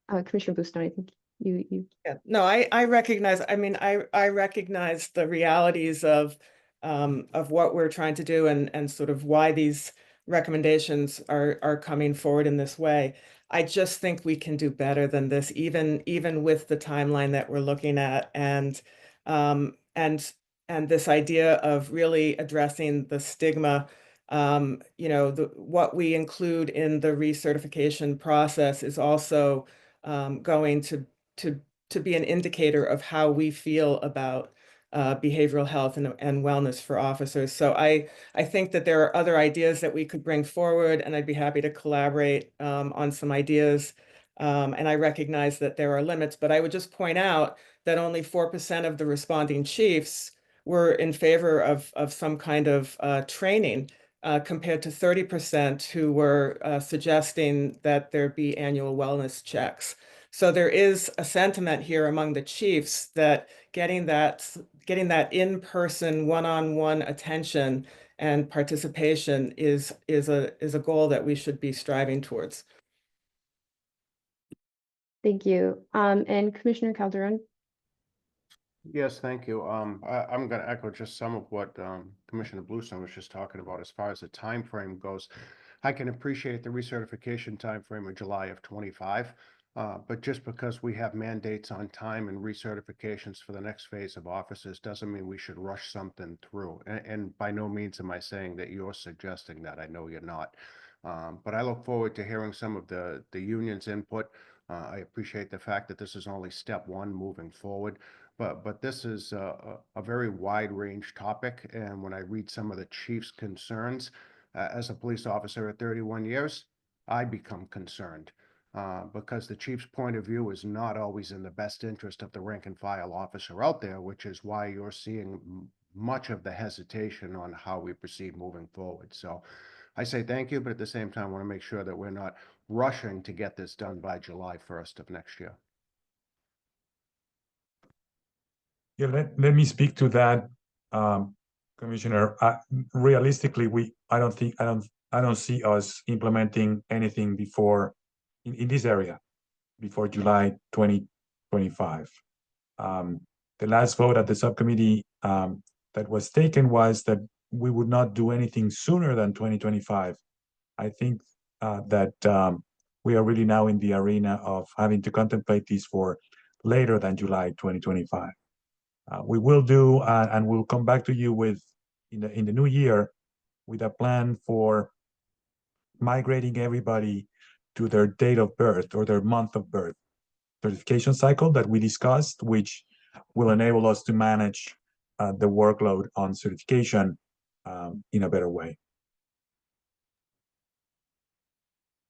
what Commissioner Bluestone, I think you. Yeah, no, I recognize. I mean, I recognize the realities of what we're trying to do, and sort of why these recommendations are coming forward in this way. I just think we can do better than this, even with the timeline that we're looking at, and this idea of really addressing the stigma. What we include in the recertification process is also going to be an indicator of how we feel about behavioral health and wellness for officers. So I think that there are other ideas that we could bring forward, and I'd be happy to collaborate on some ideas. And I recognize that there are limits, but I would just point out that only 4% of the responding chiefs were in favor of some kind of training, compared to 30% who were suggesting that there be annual wellness checks. So there is a sentiment here among the chiefs that getting that in-person, one-on-one attention and participation is a goal that we should be striving towards. Thank you. And Commissioner Calderon? Yes, thank you. I'm going to echo just some of what Commissioner Bluestone was just talking about as far as the time frame goes. I can appreciate the recertification time frame of July of 25, but just because we have mandates on time and recertifications for the next phase of officers doesn't mean we should rush something through. And by no means am I saying that you're suggesting that. I know you're not. But I look forward to hearing some of the union's input. I appreciate the fact that this is only step one moving forward. But this is a very wide range topic. And when I read some of the chief's concerns, as a police officer at 31 years, I become concerned because the chief's point of view is not always in the best interest of the rank and file officer out there, which is why you're seeing much of the hesitation on how we proceed moving forward. So I say thank you, but at the same time, I want to make sure that we're not rushing to get this done by July 1st of next year. Yeah, let me speak to that, Commissioner. Realistically, I don't see us implementing anything before in this area before July 2025. The last vote at the subcommittee that was taken was that we would not do anything sooner than 2025. I think that we are really now in the arena of having to contemplate this for later than July 2025. We will do, and we'll come back to you with in the new year with a plan for migrating everybody to their date of birth or their month of birth certification cycle that we discussed, which will enable us to manage the workload on certification in a better way.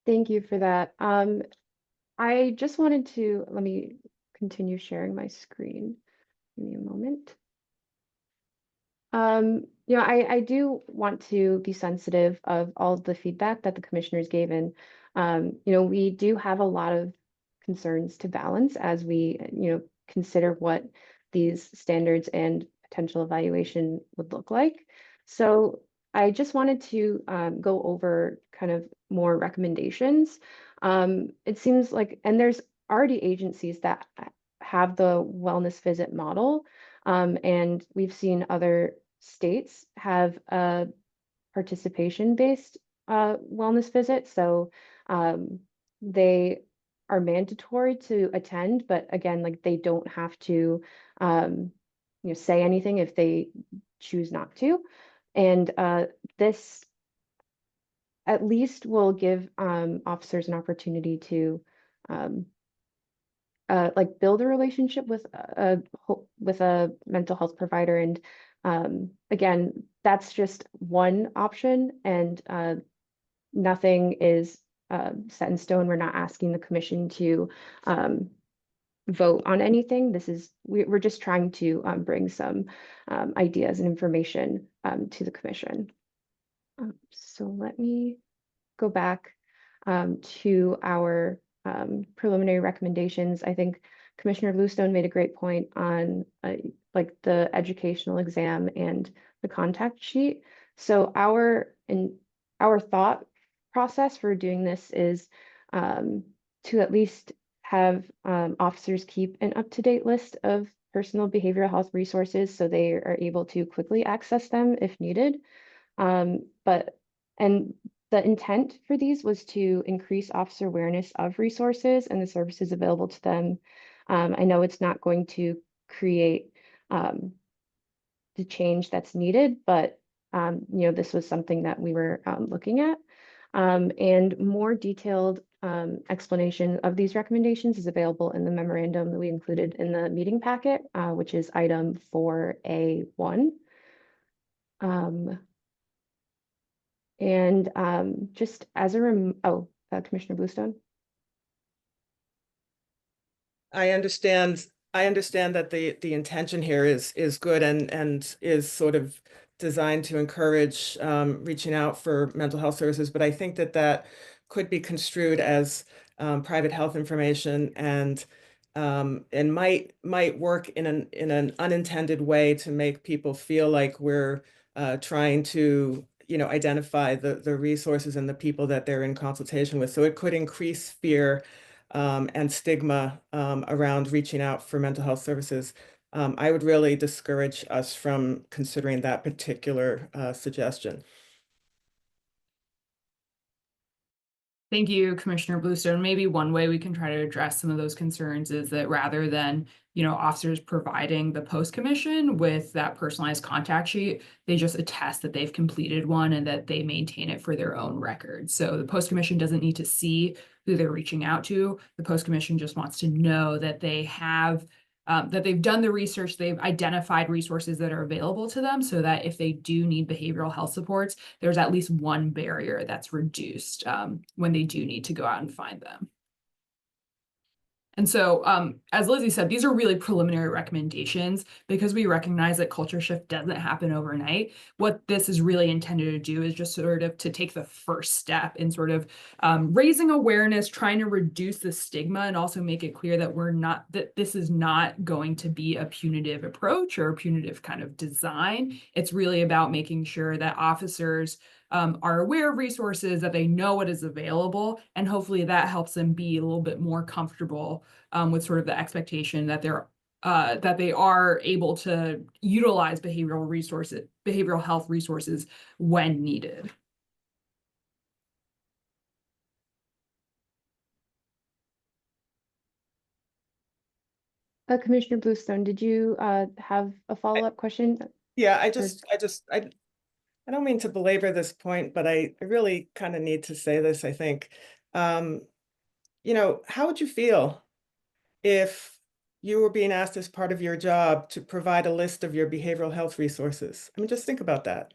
Thank you for that. I just wanted to, let me continue sharing my screen. Give me a moment. You know, I do want to be sensitive of all of the feedback that the commissioners gave, and you know, we do have a lot of concerns to balance as we, you know, consider what these standards and potential evaluation would look like. So I just wanted to go over kind of more recommendations. It seems like, and there's already agencies that have the wellness visit model, and we've seen other states have a participation-based wellness visit. So they are mandatory to attend, but again, like they don't have to you know, say anything if they choose not to. And this at least will give officers an opportunity to like build a relationship with a mental health provider. And again, that's just one option, and nothing is set in stone. We're not asking the commission to vote on anything. This is, we're just trying to bring some ideas and information to the commission. So let me go back to our preliminary recommendations. I think Commissioner Bluestone made a great point on like the educational exam and the contact sheet. So our thought process for doing this is to at least have officers keep an up-to-date list of personal behavioral health resources so they are able to quickly access them if needed. And the intent for these was to increase officer awareness of resources and the services available to them. I know it's not going to create the change that's needed, but you know, this was something that we were looking at. And more detailed explanation of these recommendations is available in the memorandum that we included in the meeting packet, which is item 4A1. Just as a Commissioner Bluestone. I understand that the intention here is good and is sort of designed to encourage reaching out for mental health services, but I think that could be construed as private health information and might work in an unintended way to make people feel like we're trying to identify the resources and the people that they're in consultation with. So it could increase fear and stigma around reaching out for mental health services. I would really discourage us from considering that particular suggestion. Thank you, Commissioner Bluestone. Maybe one way we can try to address some of those concerns is that rather than, officers providing the post commission with that personalized contact sheet, they just attest that they've completed one and that they maintain it for their own records. So the post commission doesn't need to see who they're reaching out to. The post commission just wants to know that they have that they've done the research, they've identified resources that are available to them so that if they do need behavioral health supports, there's at least one barrier that's reduced when they do need to go out and find them. And so, as Lizzie said, these are really preliminary recommendations because we recognize that culture shift doesn't happen overnight. What this is really intended to do is just sort of to take the first step in sort of raising awareness, trying to reduce the stigma, and also make it clear that this is not going to be a punitive approach or a punitive kind of design. It's really about making sure that officers are aware of resources, that they know what is available, and hopefully that helps them be a little bit more comfortable with sort of the expectation that they are able to utilize behavioral health resources when needed. Commissioner Bluestone, did you have a follow-up question? Yeah, I don't mean to belabor this point, but I really kind of need to say this, I think. How would you feel if you were being asked as part of your job to provide a list of your behavioral health resources? I mean, just think about that.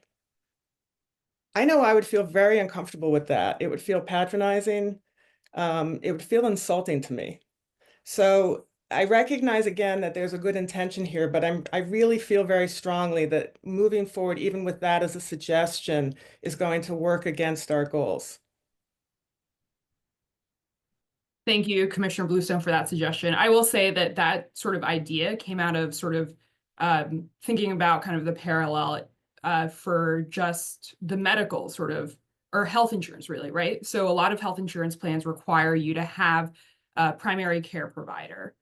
I know I would feel very uncomfortable with that. It would feel patronizing. It would feel insulting to me. So I recognize again that there's a good intention here, but I really feel very strongly that moving forward, even with that as a suggestion, is going to work against our goals. Thank you, Commissioner Bluestone, for that suggestion. I will say that sort of idea came out of sort of thinking about kind of the parallel for just the medical sort of, or health insurance really, right? So a lot of health insurance plans require you to have a primary care provider.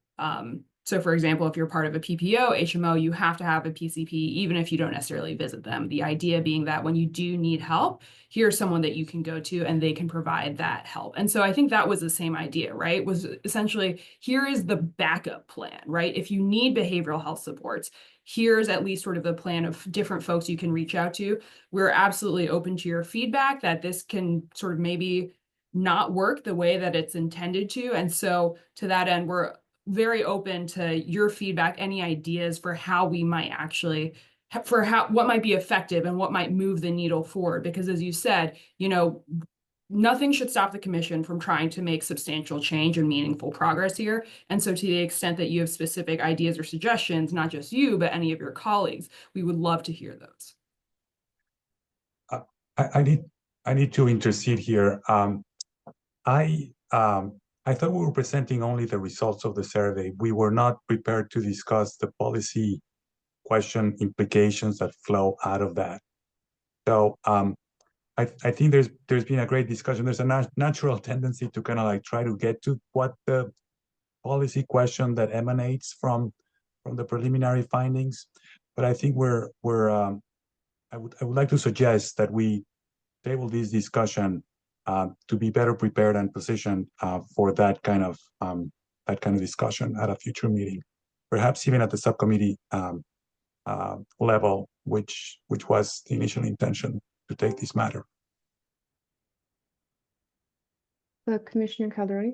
So for example, if you're part of a PPO, HMO, you have to have a PCP, even if you don't necessarily visit them. The idea being that when you do need help, here's someone that you can go to and they can provide that help. And so I think that was the same idea, right? Was essentially, here is the backup plan, right? If you need behavioral health supports, here's at least sort of a plan of different folks you can reach out to. We're absolutely open to your feedback that this can sort of maybe not work the way that it's intended to. And so to that end, we're very open to your feedback, any ideas for how we might actually, what might be effective and what might move the needle forward. Because as you said, nothing should stop the commission from trying to make substantial change and meaningful progress here. And so to the extent that you have specific ideas or suggestions, not just you, but any of your colleagues, we would love to hear those. I need to intercede here. I thought we were presenting only the results of the survey. We were not prepared to discuss the policy question implications that flow out of that. So I think there's been a great discussion. There's a natural tendency to kind of like try to get to what the policy question that emanates from the preliminary findings. But I think I would like to suggest that we table this discussion to be better prepared and positioned for that kind of discussion at a future meeting, perhaps even at the subcommittee level, which was the initial intention to take this matter. Commissioner Calderoni.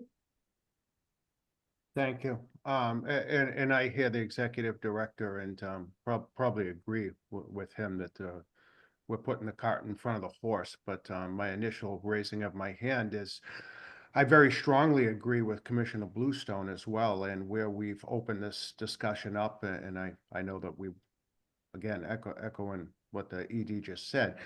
Thank you. And I hear the executive director and probably agree with him that we're putting the cart in front of the horse. But my initial raising of my hand is I very strongly agree with Commissioner Bluestone as well, and where we've opened this discussion up, and I know that we, again, echoing what the ED just said,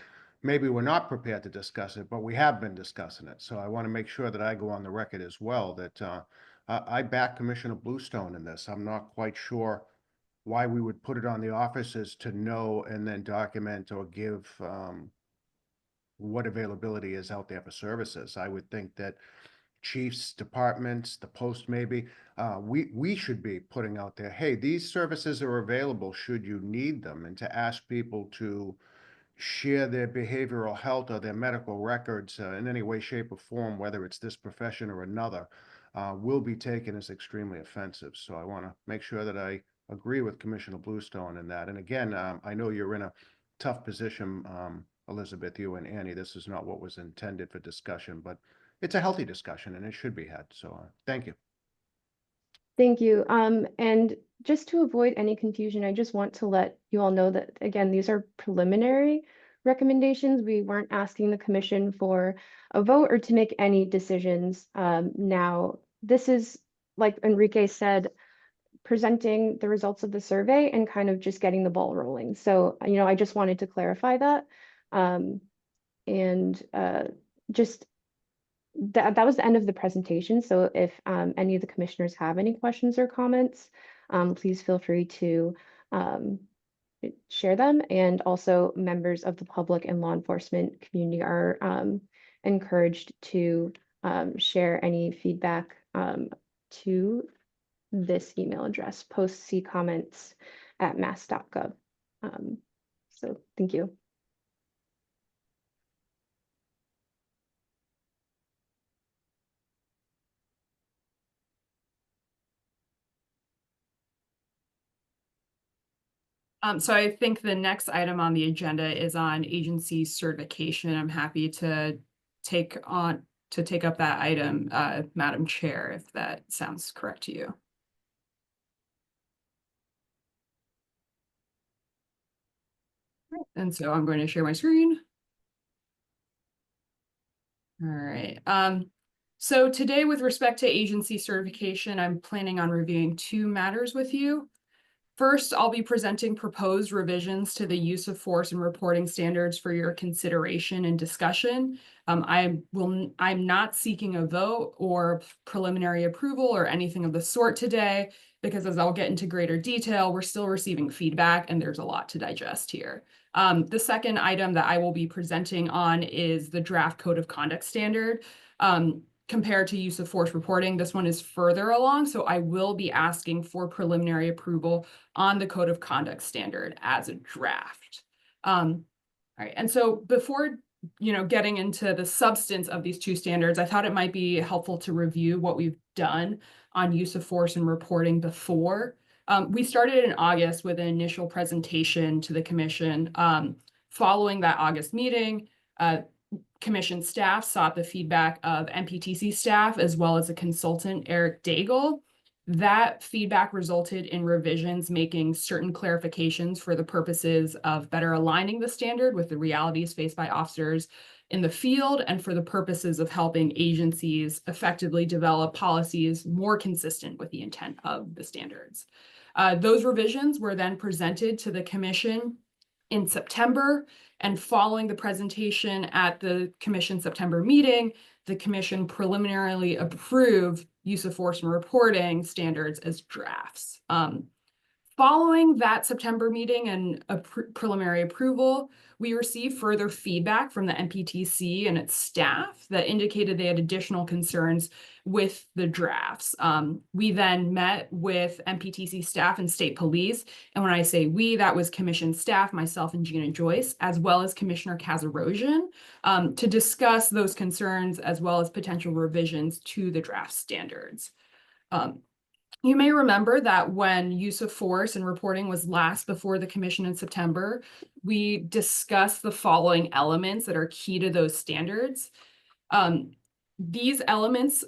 maybe we're not prepared to discuss it, but we have been discussing it. So I want to make sure that I go on the record as well that I back Commissioner Bluestone in this. I'm not quite sure why we would put it on the officers to know and then document or give what availability is out there for services. I would think that chiefs, departments, the post maybe, we should be putting out there, hey, these services are available should you need them, and to ask people to share their behavioral health or their medical records in any way, shape, or form, whether it's this profession or another, will be taken as extremely offensive. So I want to make sure that I agree with Commissioner Bluestone in that. And again, I know you're in a tough position, Elizabeth, you and Annie. This is not what was intended for discussion, but it's a healthy discussion and it should be had. So thank you. Thank you. And just to avoid any confusion, I just want to let you all know that, again, these are preliminary recommendations. We weren't asking the commission for a vote or to make any decisions. Now, this is, like Enrique said, presenting the results of the survey and kind of just getting the ball rolling. So, I just wanted to clarify that. Just that was the end of the presentation. So if any of the commissioners have any questions or comments, please feel free to share them. And also members of the public and law enforcement community are encouraged to share any feedback to this email address, postccomments@mass.gov. So thank you. So I think the next item on the agenda is on agency certification. I'm happy to take up that item, Madam Chair, if that sounds correct to you. And so I'm going to share my screen. All right. So today, with respect to agency certification, I'm planning on reviewing 2 matters with you. First, I'll be presenting proposed revisions to the use of force and reporting standards for your consideration and discussion. I'm not seeking a vote or preliminary approval or anything of the sort today, because as I'll get into greater detail, we're still receiving feedback and there's a lot to digest here. The second item that I will be presenting on is the draft code of conduct standard. Compared to use of force reporting, this one is further along, so I will be asking for preliminary approval on the code of conduct standard as a draft. All right, and so before getting into the substance of these 2 standards, I thought it might be helpful to review what we've done on use of force and reporting before. We started in August with an initial presentation to the commission. Following that August meeting, commission staff sought the feedback of MPTC staff as well as a consultant, Eric Daigle. That feedback resulted in revisions making certain clarifications for the purposes of better aligning the standard with the realities faced by officers in the field and for the purposes of helping agencies effectively develop policies more consistent with the intent of the standards. Those revisions were then presented to the commission in September, and following the presentation at the commission September meeting, the commission preliminarily approved use of force and reporting standards as drafts. Following that September meeting and a preliminary approval, we received further feedback from the MPTC and its staff that indicated they had additional concerns with the drafts. We then met with MPTC staff and state police. And when I say we, that was commission staff, myself and Gina Joyce, as well as Commissioner Kazarosian, to discuss those concerns as well as potential revisions to the draft standards. You may remember that when use of force and reporting was last before the commission in September, we discussed the following elements that are key to those standards.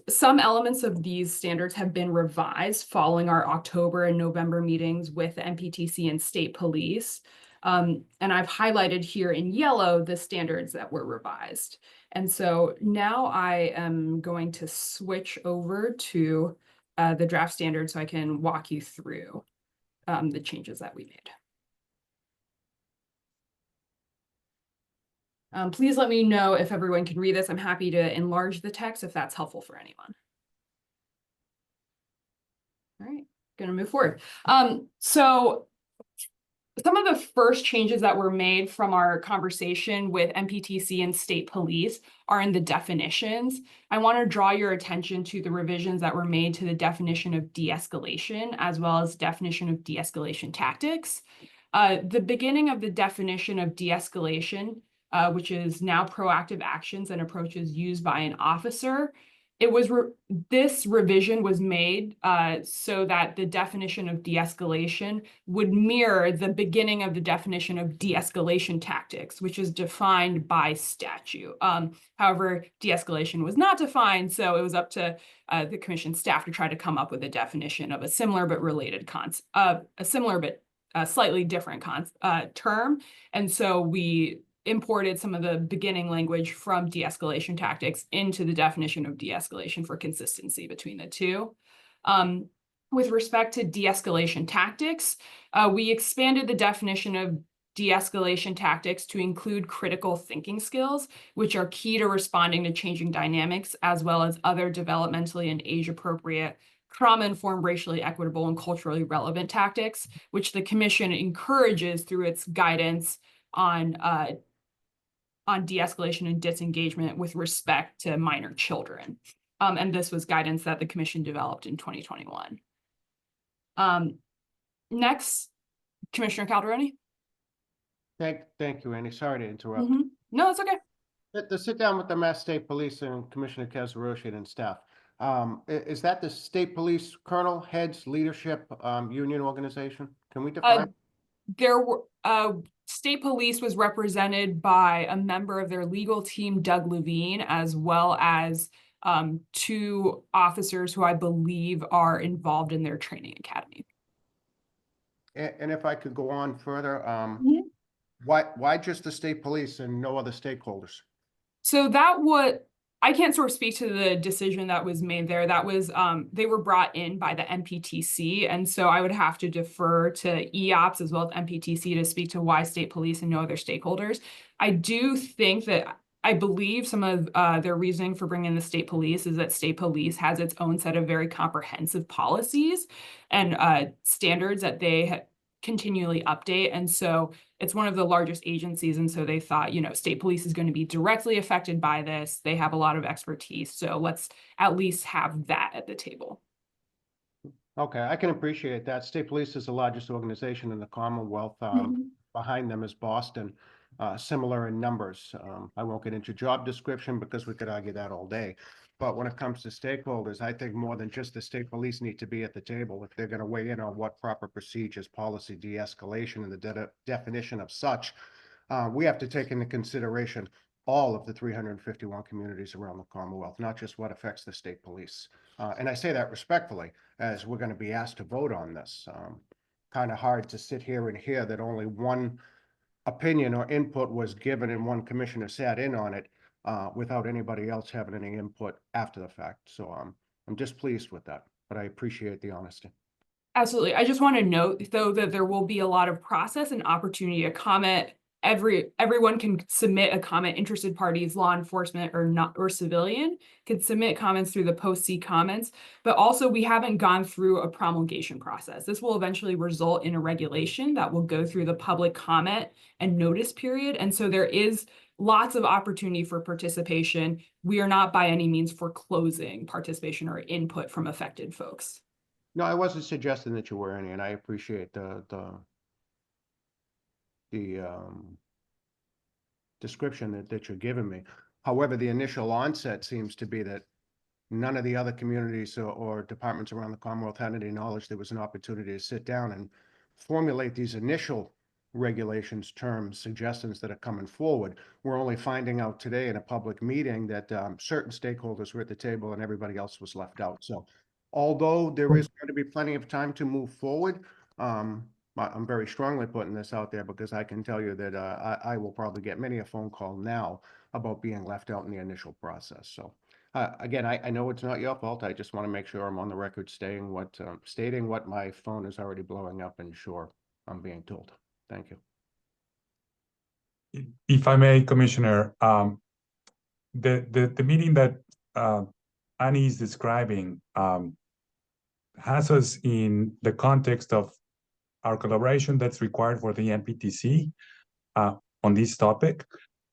some elements of these standards have been revised following our October and November meetings with the MPTC and state police. And I've highlighted here in yellow the standards that were revised. And so now I am going to switch over to the draft standard so I can walk you through the changes that we made. Please let me know if everyone can read this. I'm happy to enlarge the text if that's helpful for anyone. All right, gonna move forward. So some of the first changes that were made from our conversation with MPTC and state police are in the definitions. I want to draw your attention to the revisions that were made to the definition of de-escalation as well as definition of de-escalation tactics. The beginning of the definition of de-escalation, which is now proactive actions and approaches used by an officer. This revision was made so that the definition of de-escalation would mirror the beginning of the definition of de-escalation tactics, which is defined by statute. However, de-escalation was not defined, so it was up to the commission staff to try to come up with a definition of a similar but related slightly different term. And so we imported some of the beginning language from de-escalation tactics into the definition of de-escalation for consistency between the two. With respect to de-escalation tactics, we expanded the definition of de-escalation tactics to include critical thinking skills, which are key to responding to changing dynamics, as well as other developmentally and age-appropriate, trauma-informed, racially equitable, and culturally relevant tactics, which the commission encourages through its guidance on de-escalation and disengagement with respect to minor children. And this was guidance that the commission developed in 2021. Next, Commissioner Calderoni. Thank you, Annie. Sorry to interrupt. No, it's okay. The sit down with the Mass State Police and Commissioner Kazaroshian and staff. Is that the state police colonel, heads, leadership, union organization? Can we define? There were state police was represented by a member of their legal team, Doug Levine, as well as 2 officers who I believe are involved in their training academy. And if I could go on further, why just the state police and no other stakeholders? So I can't sort of speak to the decision that was made there. That was, they were brought in by the MPTC. And so I would have to defer to EOPS as well as MPTC to speak to why state police and no other stakeholders. I do think that I believe some of their reasoning for bringing in the state police is that state police has its own set of very comprehensive policies and standards that they continually update. And so it's one of the largest agencies. And so they thought, state police is going to be directly affected by this. They have a lot of expertise. So let's at least have that at the table. Okay, I can appreciate that. State police is the largest organization in the Commonwealth. Behind them is Boston, similar in numbers. I won't get into job description because we could argue that all day. But when it comes to stakeholders, I think more than just the state police need to be at the table if they're going to weigh in on what proper procedures, policy, de-escalation, and the definition of such. We have to take into consideration all of the 351 communities around the Commonwealth, not just what affects the state police. And I say that respectfully, as we're going to be asked to vote on this. Kind of hard to sit here and hear that only one opinion or input was given and one commissioner sat in on it without anybody else having any input after the fact. So I'm displeased with that, but I appreciate the honesty. Absolutely. I just want to note, though, that there will be a lot of process and opportunity to comment. Everyone can submit a comment. Interested parties, law enforcement or civilian can submit comments through the post-C comments, but also we haven't gone through a promulgation process. This will eventually result in a regulation that will go through the public comment and notice period. And so there is lots of opportunity for participation. We are not by any means foreclosing participation or input from affected folks. No, I wasn't suggesting that you were any, and I appreciate the description that you're giving me. However, the initial onset seems to be that none of the other communities or departments around the Commonwealth had any knowledge there was an opportunity to sit down and formulate these initial regulations, terms, suggestions that are coming forward. We're only finding out today in a public meeting that certain stakeholders were at the table and everybody else was left out. So although there is going to be plenty of time to move forward, I'm very strongly putting this out there because I can tell you that I will probably get many a phone call now about being left out in the initial process. So again, I know it's not your fault. I just want to make sure I'm on the record stating what my phone is already blowing up and sure I'm being told. Thank you. If I may, Commissioner, the meeting that Annie is describing has us in the context of our collaboration that's required for the MPTC on this topic.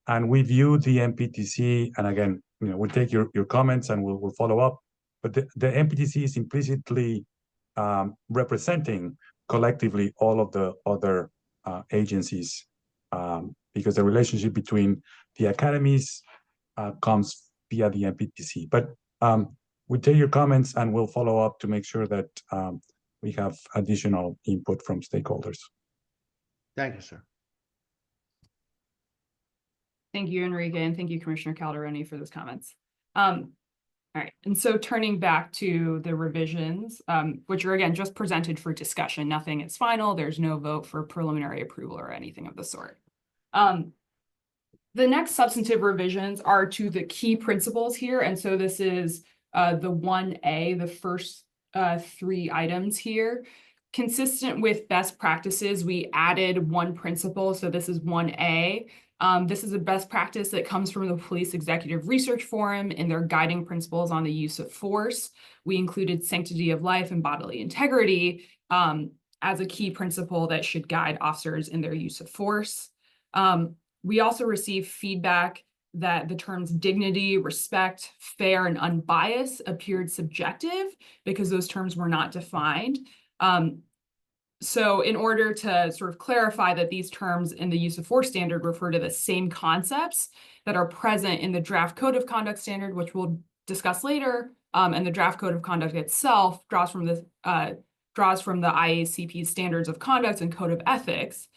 And we view the MPTC, and again, we'll take your comments and we'll follow up, but the MPTC is implicitly representing collectively all of the other agencies because the relationship between the academies comes via the MPTC. But we'll take your comments and we'll follow up to make sure that we have additional input from stakeholders. Thank you, sir. Thank you, Enrique, and thank you, Commissioner Calderoni, for those comments. All right, and so turning back to the revisions, which are again just presented for discussion, nothing is final, there's no vote for preliminary approval or anything of the sort. The next substantive revisions are to the key principles here, and so this is the 1A, the first 3 items here. Consistent with best practices, we added one principle, so this is 1A. This is a best practice that comes from the Police Executive Research Forum in their guiding principles on the use of force. We included sanctity of life and bodily integrity as a key principle that should guide officers in their use of force. We also received feedback that the terms dignity, respect, fair, and unbiased appeared subjective because those terms were not defined. So in order to sort of clarify that these terms in the use of force standard refer to the same concepts that are present in the draft code of conduct standard, which we'll discuss later, and the draft code of conduct itself draws from the IACP standards of conduct and code of ethics.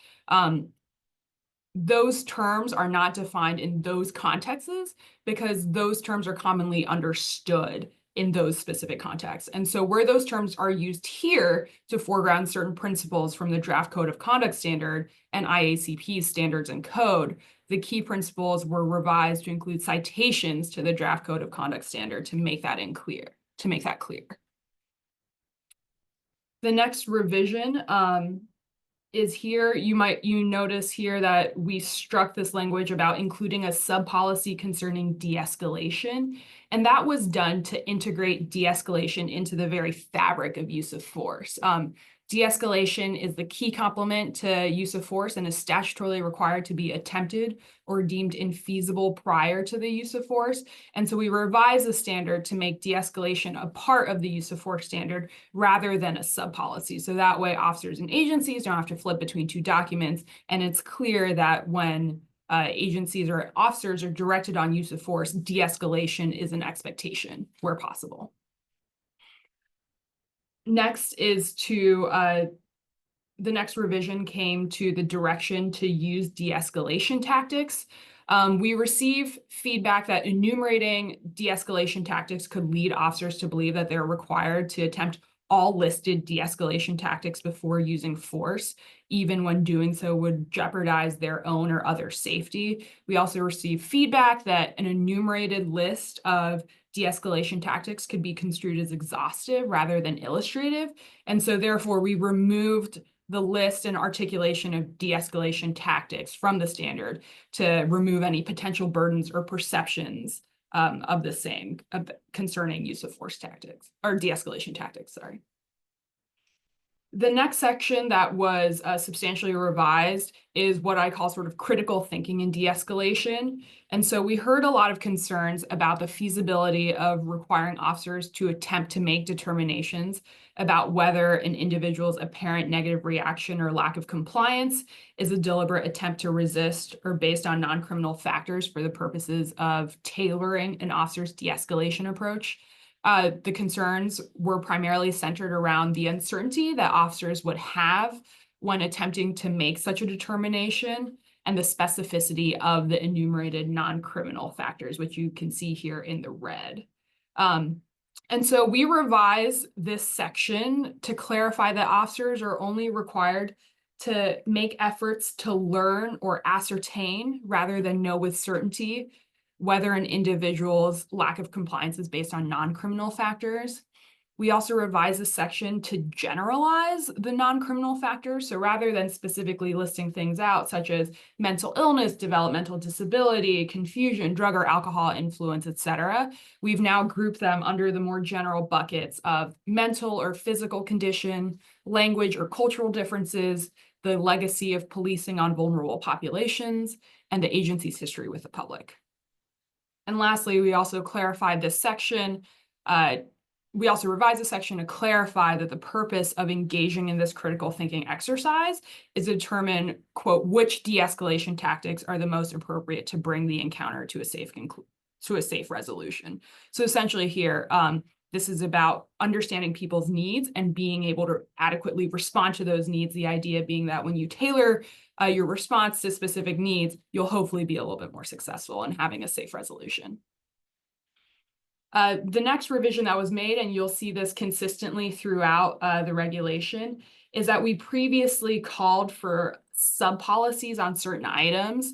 Those terms are not defined in those contexts because those terms are commonly understood in those specific contexts. And so where those terms are used here to foreground certain principles from the draft code of conduct standard and IACP standards and code, the key principles were revised to include citations to the draft code of conduct standard to make that clear. The next revision is here. You notice here that we struck this language about including a sub-policy concerning de-escalation, and that was done to integrate de-escalation into the very fabric of use of force. De-escalation is the key complement to use of force and is statutorily required to be attempted or deemed infeasible prior to the use of force. And so we revised the standard to make de-escalation a part of the use of force standard rather than a sub-policy. So that way officers and agencies don't have to flip between 2 documents. And it's clear that when agencies or officers are directed on use of force, de-escalation is an expectation where possible. Next is to the next revision came to the direction to use de-escalation tactics. We receive feedback that enumerating de-escalation tactics could lead officers to believe that they're required to attempt all listed de-escalation tactics before using force, even when doing so would jeopardize their own or other safety. We also receive feedback that an enumerated list of de-escalation tactics could be construed as exhaustive rather than illustrative. And so therefore we removed the list and articulation of de-escalation tactics from the standard to remove any potential burdens or perceptions of the same concerning use of force tactics or de-escalation tactics, sorry. The next section that was substantially revised is what I call sort of critical thinking and de-escalation. And so we heard a lot of concerns about the feasibility of requiring officers to attempt to make determinations about whether an individual's apparent negative reaction or lack of compliance is a deliberate attempt to resist or based on non-criminal factors for the purposes of tailoring an officer's de-escalation approach. The concerns were primarily centered around the uncertainty that officers would have when attempting to make such a determination, and the specificity of the enumerated non-criminal factors, which you can see here in the red. And so we revise this section to clarify that officers are only required to make efforts to learn or ascertain rather than know with certainty whether an individual's lack of compliance is based on non-criminal factors. We also revise this section to generalize the non-criminal factors. So rather than specifically listing things out, such as mental illness, developmental disability, confusion, drug or alcohol influence, etc., we've now grouped them under the more general buckets of mental or physical condition, language or cultural differences, the legacy of policing on vulnerable populations, and the agency's history with the public. And lastly, we also clarified this section. We also revised the section to clarify that the purpose of engaging in this critical thinking exercise is to determine, quote, which de-escalation tactics are the most appropriate to bring the encounter to a safe resolution. So essentially here, this is about understanding people's needs and being able to adequately respond to those needs. The idea being that when you tailor your response to specific needs, you'll hopefully be a little bit more successful in having a safe resolution. The next revision that was made, and you'll see this consistently throughout the regulation, is that we previously called for sub-policies on certain items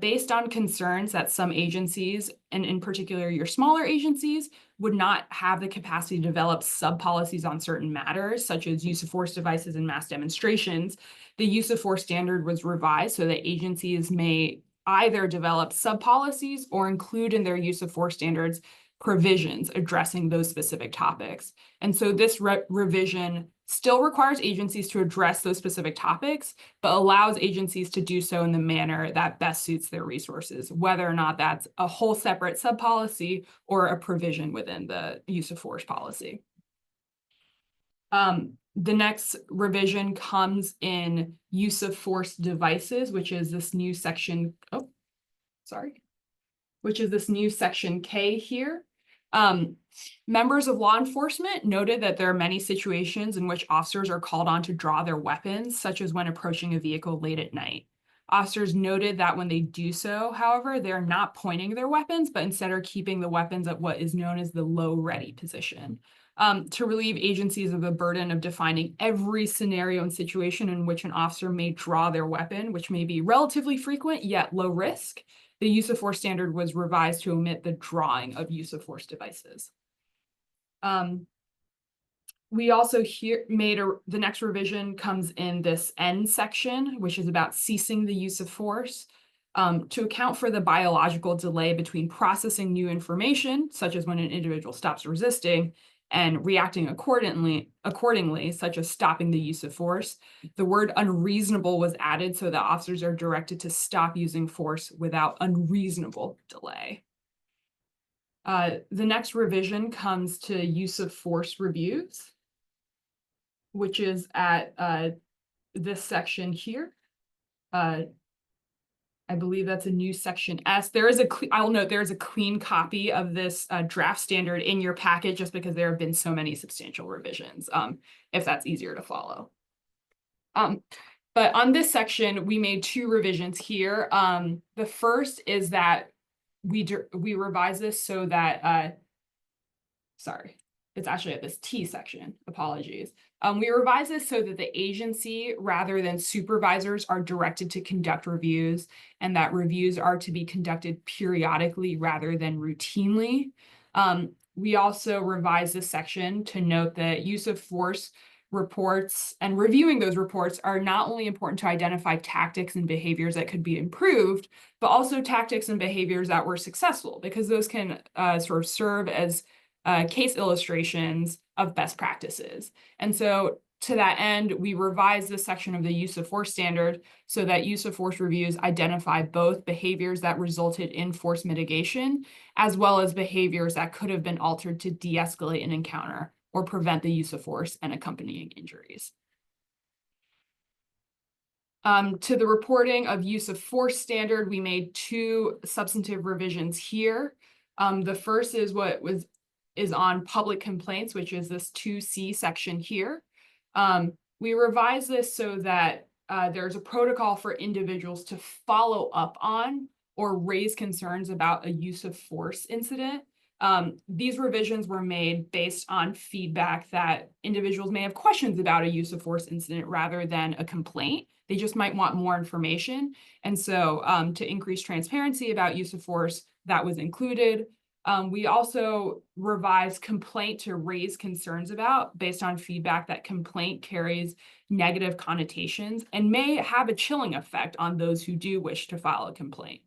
based on concerns that some agencies, and in particular your smaller agencies, would not have the capacity to develop sub-policies on certain matters, such as use of force devices and mass demonstrations. The use of force standard was revised so that agencies may either develop sub-policies or include in their use of force standards provisions addressing those specific topics. And so this revision still requires agencies to address those specific topics, but allows agencies to do so in the manner that best suits their resources, whether or not that's a whole separate sub-policy or a provision within the use of force policy. The next revision comes in use of force devices, which is this new section, which is this new section K here. Members of law enforcement noted that there are many situations in which officers are called on to draw their weapons, such as when approaching a vehicle late at night. Officers noted that when they do so, however, they're not pointing their weapons, but instead are keeping the weapons at what is known as the low ready position. To relieve agencies of the burden of defining every scenario and situation in which an officer may draw their weapon, which may be relatively frequent yet low risk, the use of force standard was revised to omit the drawing of use of force devices. We also the next revision comes in this end section, which is about ceasing the use of force. To account for the biological delay between processing new information, such as when an individual stops resisting, and reacting accordingly, such as stopping the use of force. The word unreasonable was added so that officers are directed to stop using force without unreasonable delay. The next revision comes to use of force reviews, which is at this section here. I believe that's a new section S. I'll note there is a clean copy of this draft standard in your packet just because there have been so many substantial revisions, if that's easier to follow. But on this section, we made two revisions here. The first is that we revised this so that, it's actually at this T section, apologies. We revised this so that the agency, rather than supervisors, are directed to conduct reviews, and that reviews are to be conducted periodically rather than routinely. We also revised this section to note that use of force reports and reviewing those reports are not only important to identify tactics and behaviors that could be improved, but also tactics and behaviors that were successful, because those can sort of serve as case illustrations of best practices. And so to that end, we revised this section of the use of force standard so that use of force reviews identify both behaviors that resulted in force mitigation, as well as behaviors that could have been altered to de-escalate an encounter or prevent the use of force and accompanying injuries. To the reporting of use of force standard, we made two substantive revisions here. The first is is on public complaints, which is this 2C section here. We revised this so that there's a protocol for individuals to follow up on or raise concerns about a use of force incident. These revisions were made based on feedback that individuals may have questions about a use of force incident rather than a complaint. They just might want more information. And so to increase transparency about use of force, that was included. We also revised complaint to raise concerns about based on feedback that complaint carries negative connotations and may have a chilling effect on those who do wish to file a complaint.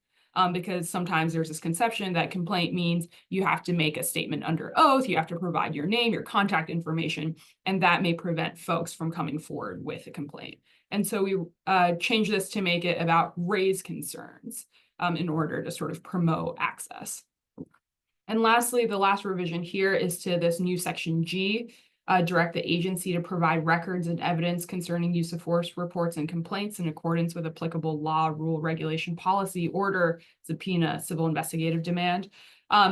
Because sometimes there's this conception that complaint means you have to make a statement under oath, you have to provide your name, your contact information, and that may prevent folks from coming forward with a complaint. And so we changed this to make it about raise concerns in order to sort of promote access. And lastly, the last revision here is to this new section G, direct the agency to provide records and evidence concerning use of force reports and complaints in accordance with applicable law, rule, regulation, policy, order, subpoena, civil investigative demand.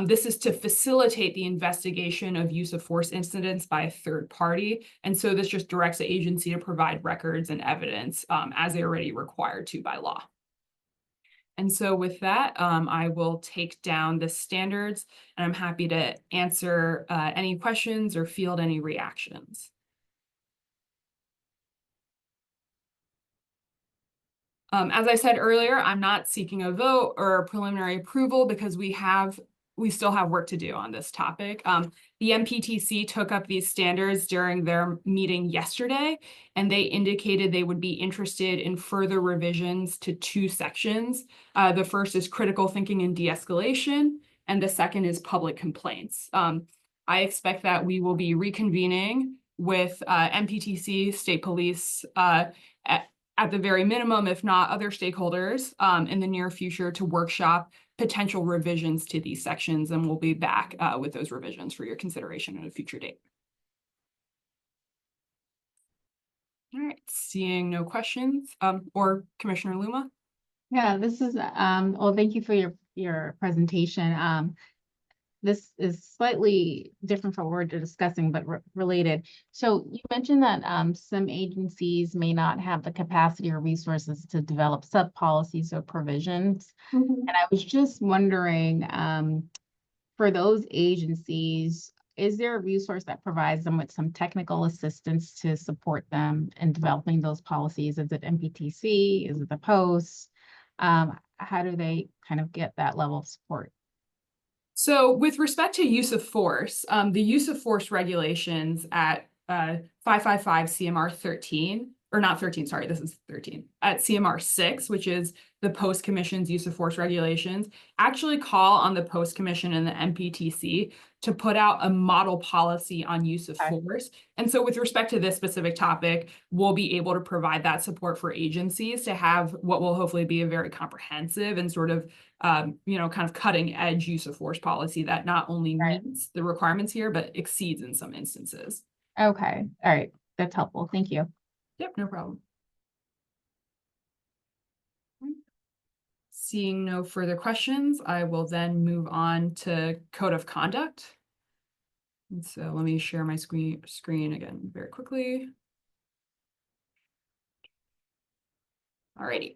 This is to facilitate the investigation of use of force incidents by a third party. And so this just directs the agency to provide records and evidence as they're already required to by law. And so with that, I will take down the standards, and I'm happy to answer any questions or field any reactions. As I said earlier, I'm not seeking a vote or preliminary approval because we still have work to do on this topic. The MPTC took up these standards during their meeting yesterday, and they indicated they would be interested in further revisions to 2 sections. The first is critical thinking and de-escalation, and the second is public complaints. I expect that we will be reconvening with MPTC, state police, at the very minimum, if not other stakeholders in the near future to workshop potential revisions to these sections, and we'll be back with those revisions for your consideration at a future date. All right, seeing no questions, or Commissioner Luma? Yeah, this is, well, thank you for your presentation. This is slightly different from what we're discussing, but related. So you mentioned that some agencies may not have the capacity or resources to develop sub-policies or provisions. And I was just wondering, for those agencies, is there a resource that provides them with some technical assistance to support them in developing those policies? Is it MPTC? Is it the post? How do they kind of get that level of support? So with respect to use of force, the use of force regulations at 555 CMR 13, or not 13, sorry, this is 13, at CMR 6, which is the Post Commission's use of force regulations, actually call on the Post Commission and the MPTC to put out a model policy on use of force. And so with respect to this specific topic, we'll be able to provide that support for agencies to have what will hopefully be a very comprehensive and sort of, you know, kind of cutting edge use of force policy that not only meets the requirements here, but exceeds in some instances. Okay, all right, that's helpful. Thank you. Yep, no problem. Seeing no further questions, I will then move on to Code of Conduct. And so let me share my screen again very quickly. Alrighty.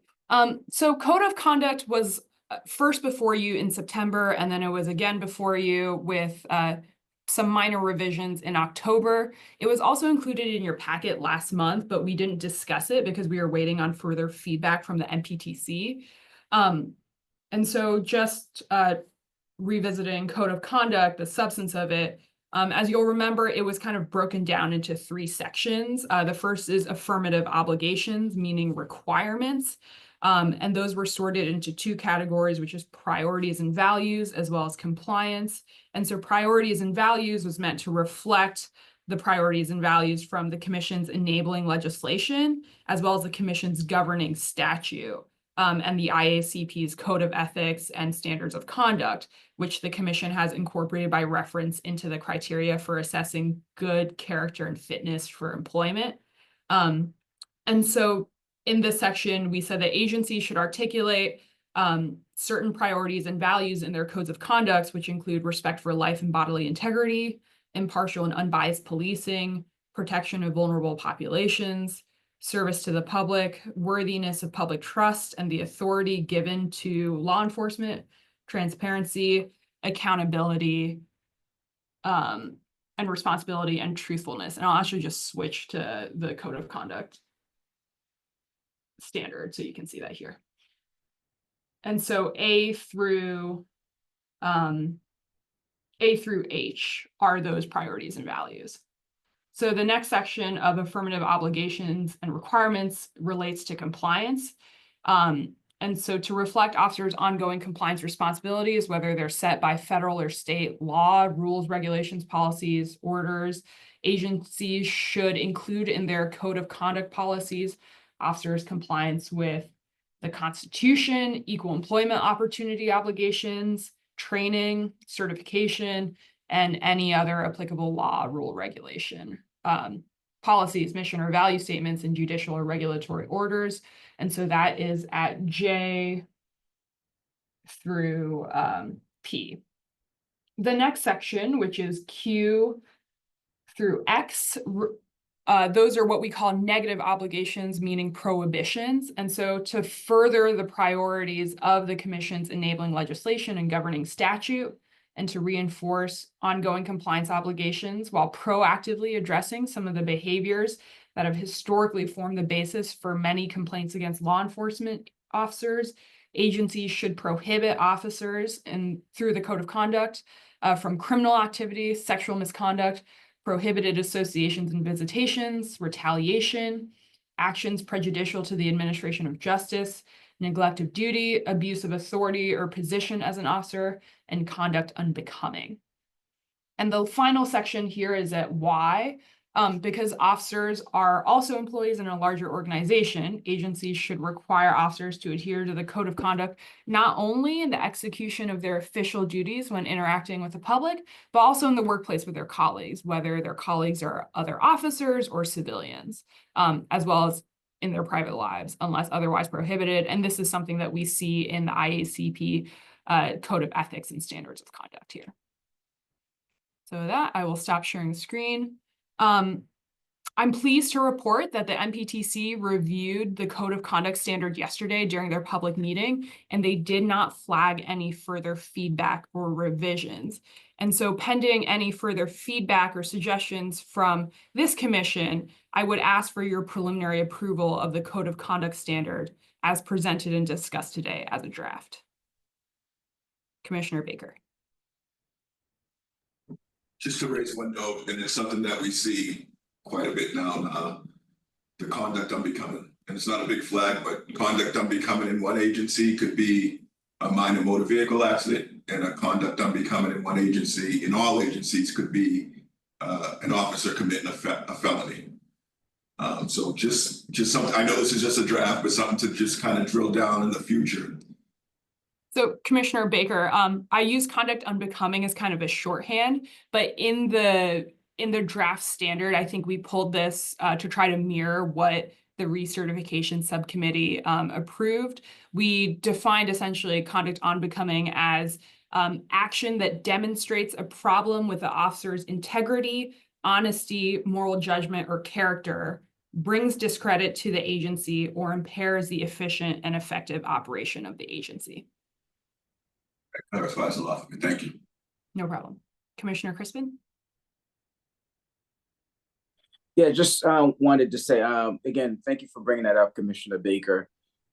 So Code of Conduct was first before you in September, and then it was again before you with some minor revisions in October. It was also included in your packet last month, but we didn't discuss it because we were waiting on further feedback from the MPTC. And so just revisiting Code of Conduct, the substance of it, as you'll remember, it was kind of broken down into 3 sections. The first is affirmative obligations, meaning requirements. And those were sorted into 2 categories, which is priorities and values, as well as compliance. And so priorities and values was meant to reflect the priorities and values from the Commission's enabling legislation, as well as the Commission's governing statute, and the IACP's Code of Ethics and Standards of Conduct, which the Commission has incorporated by reference into the criteria for assessing good character and fitness for employment. And so in this section, we said that agencies should articulate certain priorities and values in their codes of conduct, which include respect for life and bodily integrity, impartial and unbiased policing, protection of vulnerable populations, service to the public, worthiness of public trust, and the authority given to law enforcement, transparency, accountability, and responsibility and truthfulness. And I'll actually just switch to the code of conduct standard so you can see that here. And so A through H are those priorities and values. So the next section of affirmative obligations and requirements relates to compliance. And so to reflect officers' ongoing compliance responsibilities, whether they're set by federal or state law, rules, regulations, policies, orders, agencies should include in their code of conduct policies officers' compliance with the Constitution, equal employment opportunity obligations, training, certification, and any other applicable law, rule, regulation, policies, mission or value statements, and judicial or regulatory orders. And so that is at J through P. The next section, which is Q through X, those are what we call negative obligations, meaning prohibitions. And so to further the priorities of the Commission's enabling legislation and governing statute, and to reinforce ongoing compliance obligations while proactively addressing some of the behaviors that have historically formed the basis for many complaints against law enforcement officers, agencies should prohibit officers through the code of conduct from criminal activity, sexual misconduct, prohibited associations and visitations, retaliation, actions prejudicial to the administration of justice, neglect of duty, abuse of authority or position as an officer, and conduct unbecoming. And the final section here is at Y, because officers are also employees in a larger organization, agencies should require officers to adhere to the code of conduct, not only in the execution of their official duties when interacting with the public, but also in the workplace with their colleagues, whether their colleagues are other officers or civilians, as well as in their private lives, unless otherwise prohibited. And this is something that we see in the IACP Code of Ethics and Standards of Conduct here. So with that, I will stop sharing the screen. I'm pleased to report that the MPTC reviewed the Code of Conduct standard yesterday during their public meeting, and they did not flag any further feedback or revisions. And so pending any further feedback or suggestions from this commission, I would ask for your preliminary approval of the Code of Conduct standard as presented and discussed today as a draft. Commissioner Baker. Just to raise one note, and it's something that we see quite a bit now, the conduct unbecoming. And it's not a big flag, but conduct unbecoming in one agency could be a minor motor vehicle accident, and a conduct unbecoming in one agency, in all agencies, could be an officer committing a felony. So just something, I know this is just a draft, but something to just kind of drill down in the future. So Commissioner Baker, I use conduct unbecoming as kind of a shorthand, but in the draft standard, I think we pulled this to try to mirror what the recertification subcommittee approved. We defined essentially conduct unbecoming as action that demonstrates a problem with the officer's integrity, honesty, moral judgment, or character, brings discredit to the agency, or impairs the efficient and effective operation of the agency. That clarifies a lot for me. Thank you. No problem. Commissioner Crispin? Yeah, just wanted to say, again, thank you for bringing that up, Commissioner Baker,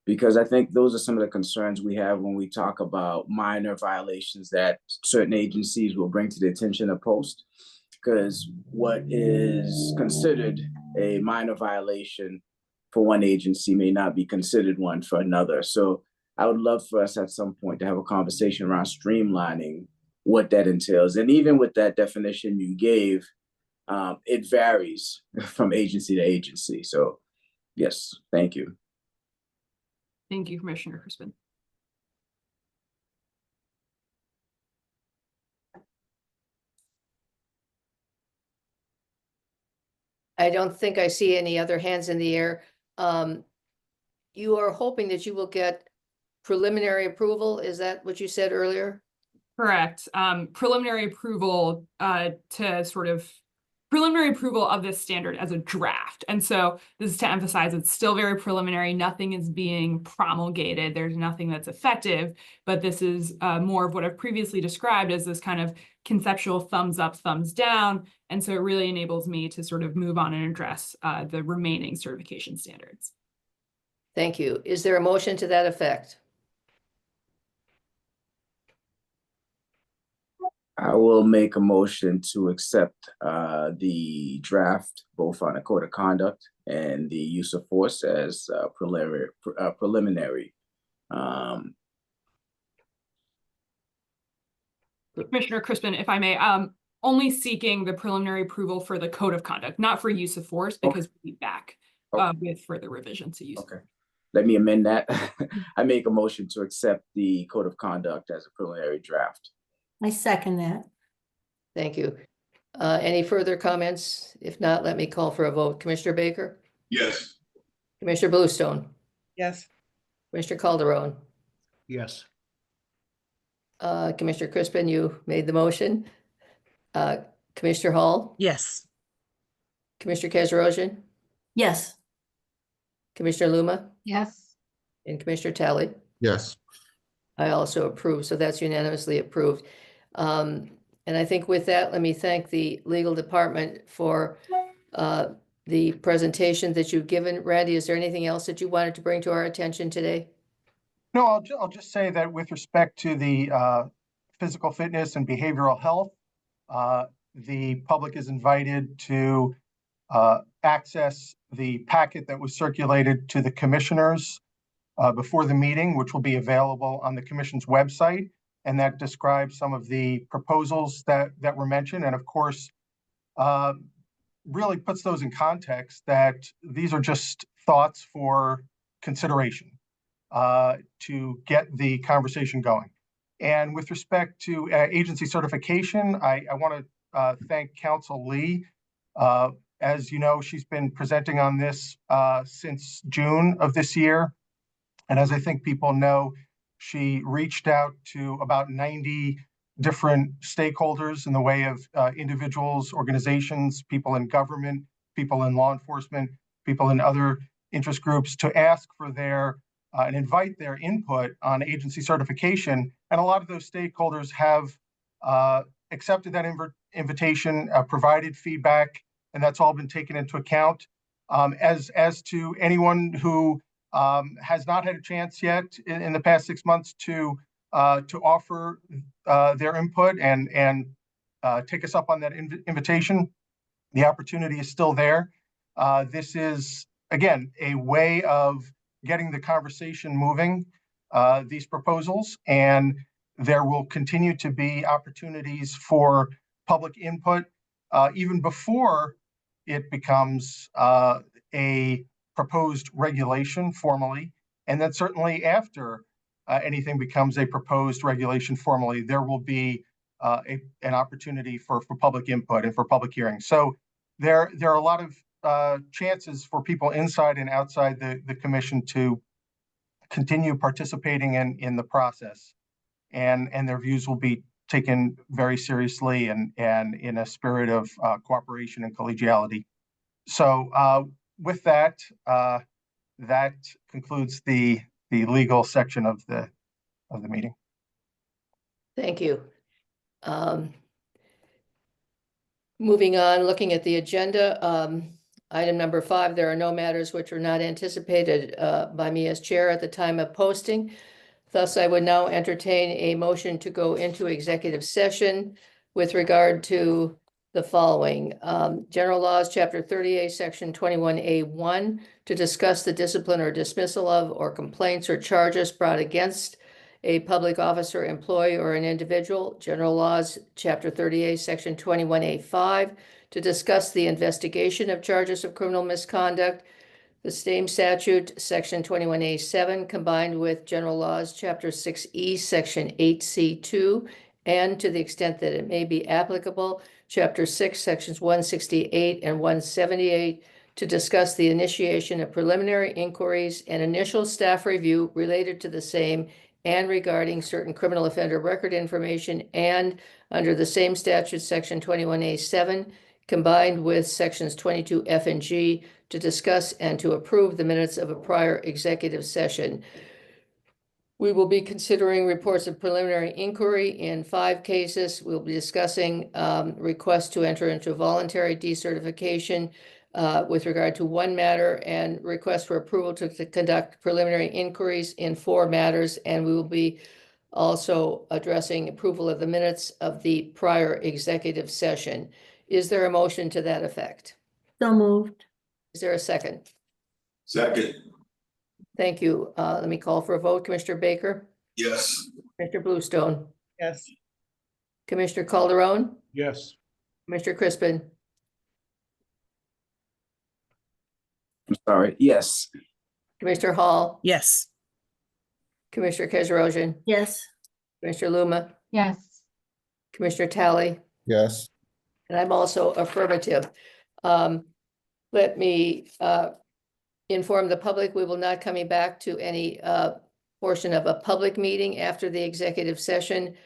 because I think those are some of the concerns we have when we talk about minor violations that certain agencies will bring to the attention of post, because what is considered a minor violation for one agency may not be considered one for another. So I would love for us at some point to have a conversation around streamlining what that entails. And even with that definition you gave, it varies from agency to agency. So yes, thank you. Thank you, Commissioner Crispin. I don't think I see any other hands in the air. You are hoping that you will get preliminary approval. Is that what you said earlier? Correct. Preliminary approval to sort of preliminary approval of this standard as a draft. And so this is to emphasize it's still very preliminary. Nothing is being promulgated. There's nothing that's effective, but this is more of what I've previously described as this kind of conceptual thumbs up, thumbs down. And so it really enables me to sort of move on and address the remaining certification standards. Thank you. Is there a motion to that effect? I will make a motion to accept the draft, both on the code of conduct and the use of force as preliminary. Commissioner Crispin, if I may, only seeking the preliminary approval for the code of conduct, not for use of force, because we'll be back with further revisions to use. Okay, let me amend that. I make a motion to accept the code of conduct as a preliminary draft. I second that. Thank you. Any further comments? If not, let me call for a vote. Commissioner Baker? Yes. Commissioner Bluestone? Yes. Commissioner Calderon? Yes. Commissioner Crispin, you made the motion. Commissioner Hall? Yes. Commissioner Kazarosian? Yes. Commissioner Luma? Yes. And Commissioner Talley? Yes. I also approve, so that's unanimously approved. And I think with that, let me thank the legal department for the presentation that you've given. Randy, is there anything else that you wanted to bring to our attention today? No, I'll just say that with respect to the physical fitness and behavioral health, the public is invited to access the packet that was circulated to the commissioners before the meeting, which will be available on the commission's website. And that describes some of the proposals that were mentioned. And of course, really puts those in context that these are just thoughts for consideration to get the conversation going. And with respect to agency certification, I want to thank Council Lee. As you know, she's been presenting on this since June of this year. And as I think people know, she reached out to about 90 different stakeholders in the way of individuals, organizations, people in government, people in law enforcement, people in other interest groups to ask for their and invite their input on agency certification. And a lot of those stakeholders have accepted that invitation, provided feedback, and that's all been taken into account. As to anyone who has not had a chance yet in the past 6 months to offer their input and take us up on that invitation, the opportunity is still there. This is, again, a way of getting the conversation moving, these proposals, and there will continue to be opportunities for public input even before it becomes a proposed regulation formally, and then certainly after anything becomes a proposed regulation formally, there will be an opportunity for public input and for public hearings. So there are a lot of chances for people inside and outside the commission to continue participating in the process, and their views will be taken very seriously and in a spirit of cooperation and collegiality. So with that, that concludes the legal section of the meeting. Thank you. Moving on, looking at the agenda, item number 5, there are no matters which were not anticipated by me as chair at the time of posting. Thus, I would now entertain a motion to go into executive session with regard to the following. General Laws, Chapter 38, Section 21A1, to discuss the discipline or dismissal of or complaints or charges brought against a public officer, employee, or an individual. General Laws, Chapter 38, Section 21A5, to discuss the investigation of charges of criminal misconduct. The same statute, Section 21A7, combined with General Laws, Chapter 6E, Section 8C2, and to the extent that it may be applicable, Chapter 6, Sections 168 and 178, to discuss the initiation of preliminary inquiries and initial staff review related to the same and regarding certain criminal offender record information, and under the same statute, Section 21A7, combined with sections 22F and G to discuss and to approve the minutes of a prior executive session. We will be considering reports of preliminary inquiry in 5 cases. We'll be discussing requests to enter into voluntary decertification with regard to 1 matter and request for approval to conduct preliminary inquiries in 4 matters. And we will be also addressing approval of the minutes of the prior executive session. Is there a motion to that effect? So moved. Is there a second? Second, Thank you. Let me call for a vote. Commissioner Baker, yes. Commissioner Bluestone, Yes. Commissioner Calderon, Yes. Commissioner Crispin, I'm sorry, yes. Commissioner Hall, Yes. Commissioner Keserosian, Yes. Commissioner Luma, Yes. Commissioner Talley, Yes. and I'm also affirmative. Let me inform the public, we will not coming back to any portion of a public meeting after the executive session.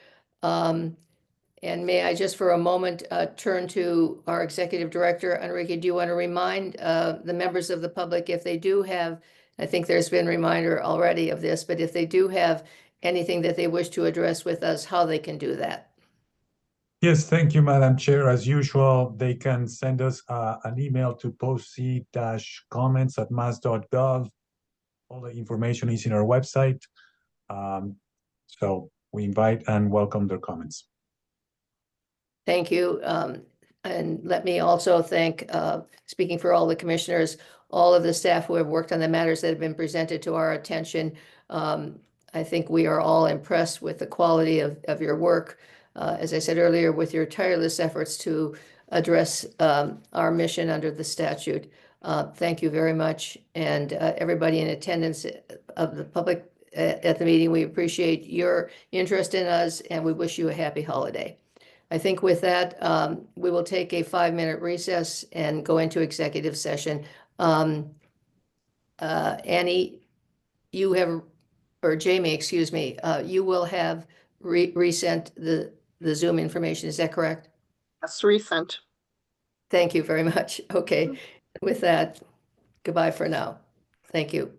And may I just for a moment turn to our executive director, Enrique, do you want to remind the members of the public if they do have, I think there's been reminder already of this, but if they do have anything that they wish to address with us, how they can do that? Yes, thank you, Madam Chair. As usual, they can send us an email to postc-comments@mass.gov. All the information is in our website. So we invite and welcome their comments. Thank you. And let me also thank, speaking for all the commissioners, all of the staff who have worked on the matters that have been presented to our attention. I think we are all impressed with the quality of your work. As I said earlier, with your tireless efforts to address our mission under the statute. Thank you very much. And everybody in attendance of the public at the meeting, we appreciate your interest in us and we wish you a happy holiday. I think with that, we will take a 5-minute recess and go into executive session. Annie, you have, or Jamie, excuse me, you will have resent the Zoom information. Is that correct? That's recent. Thank you very much. Okay. With that, goodbye for now. Thank you.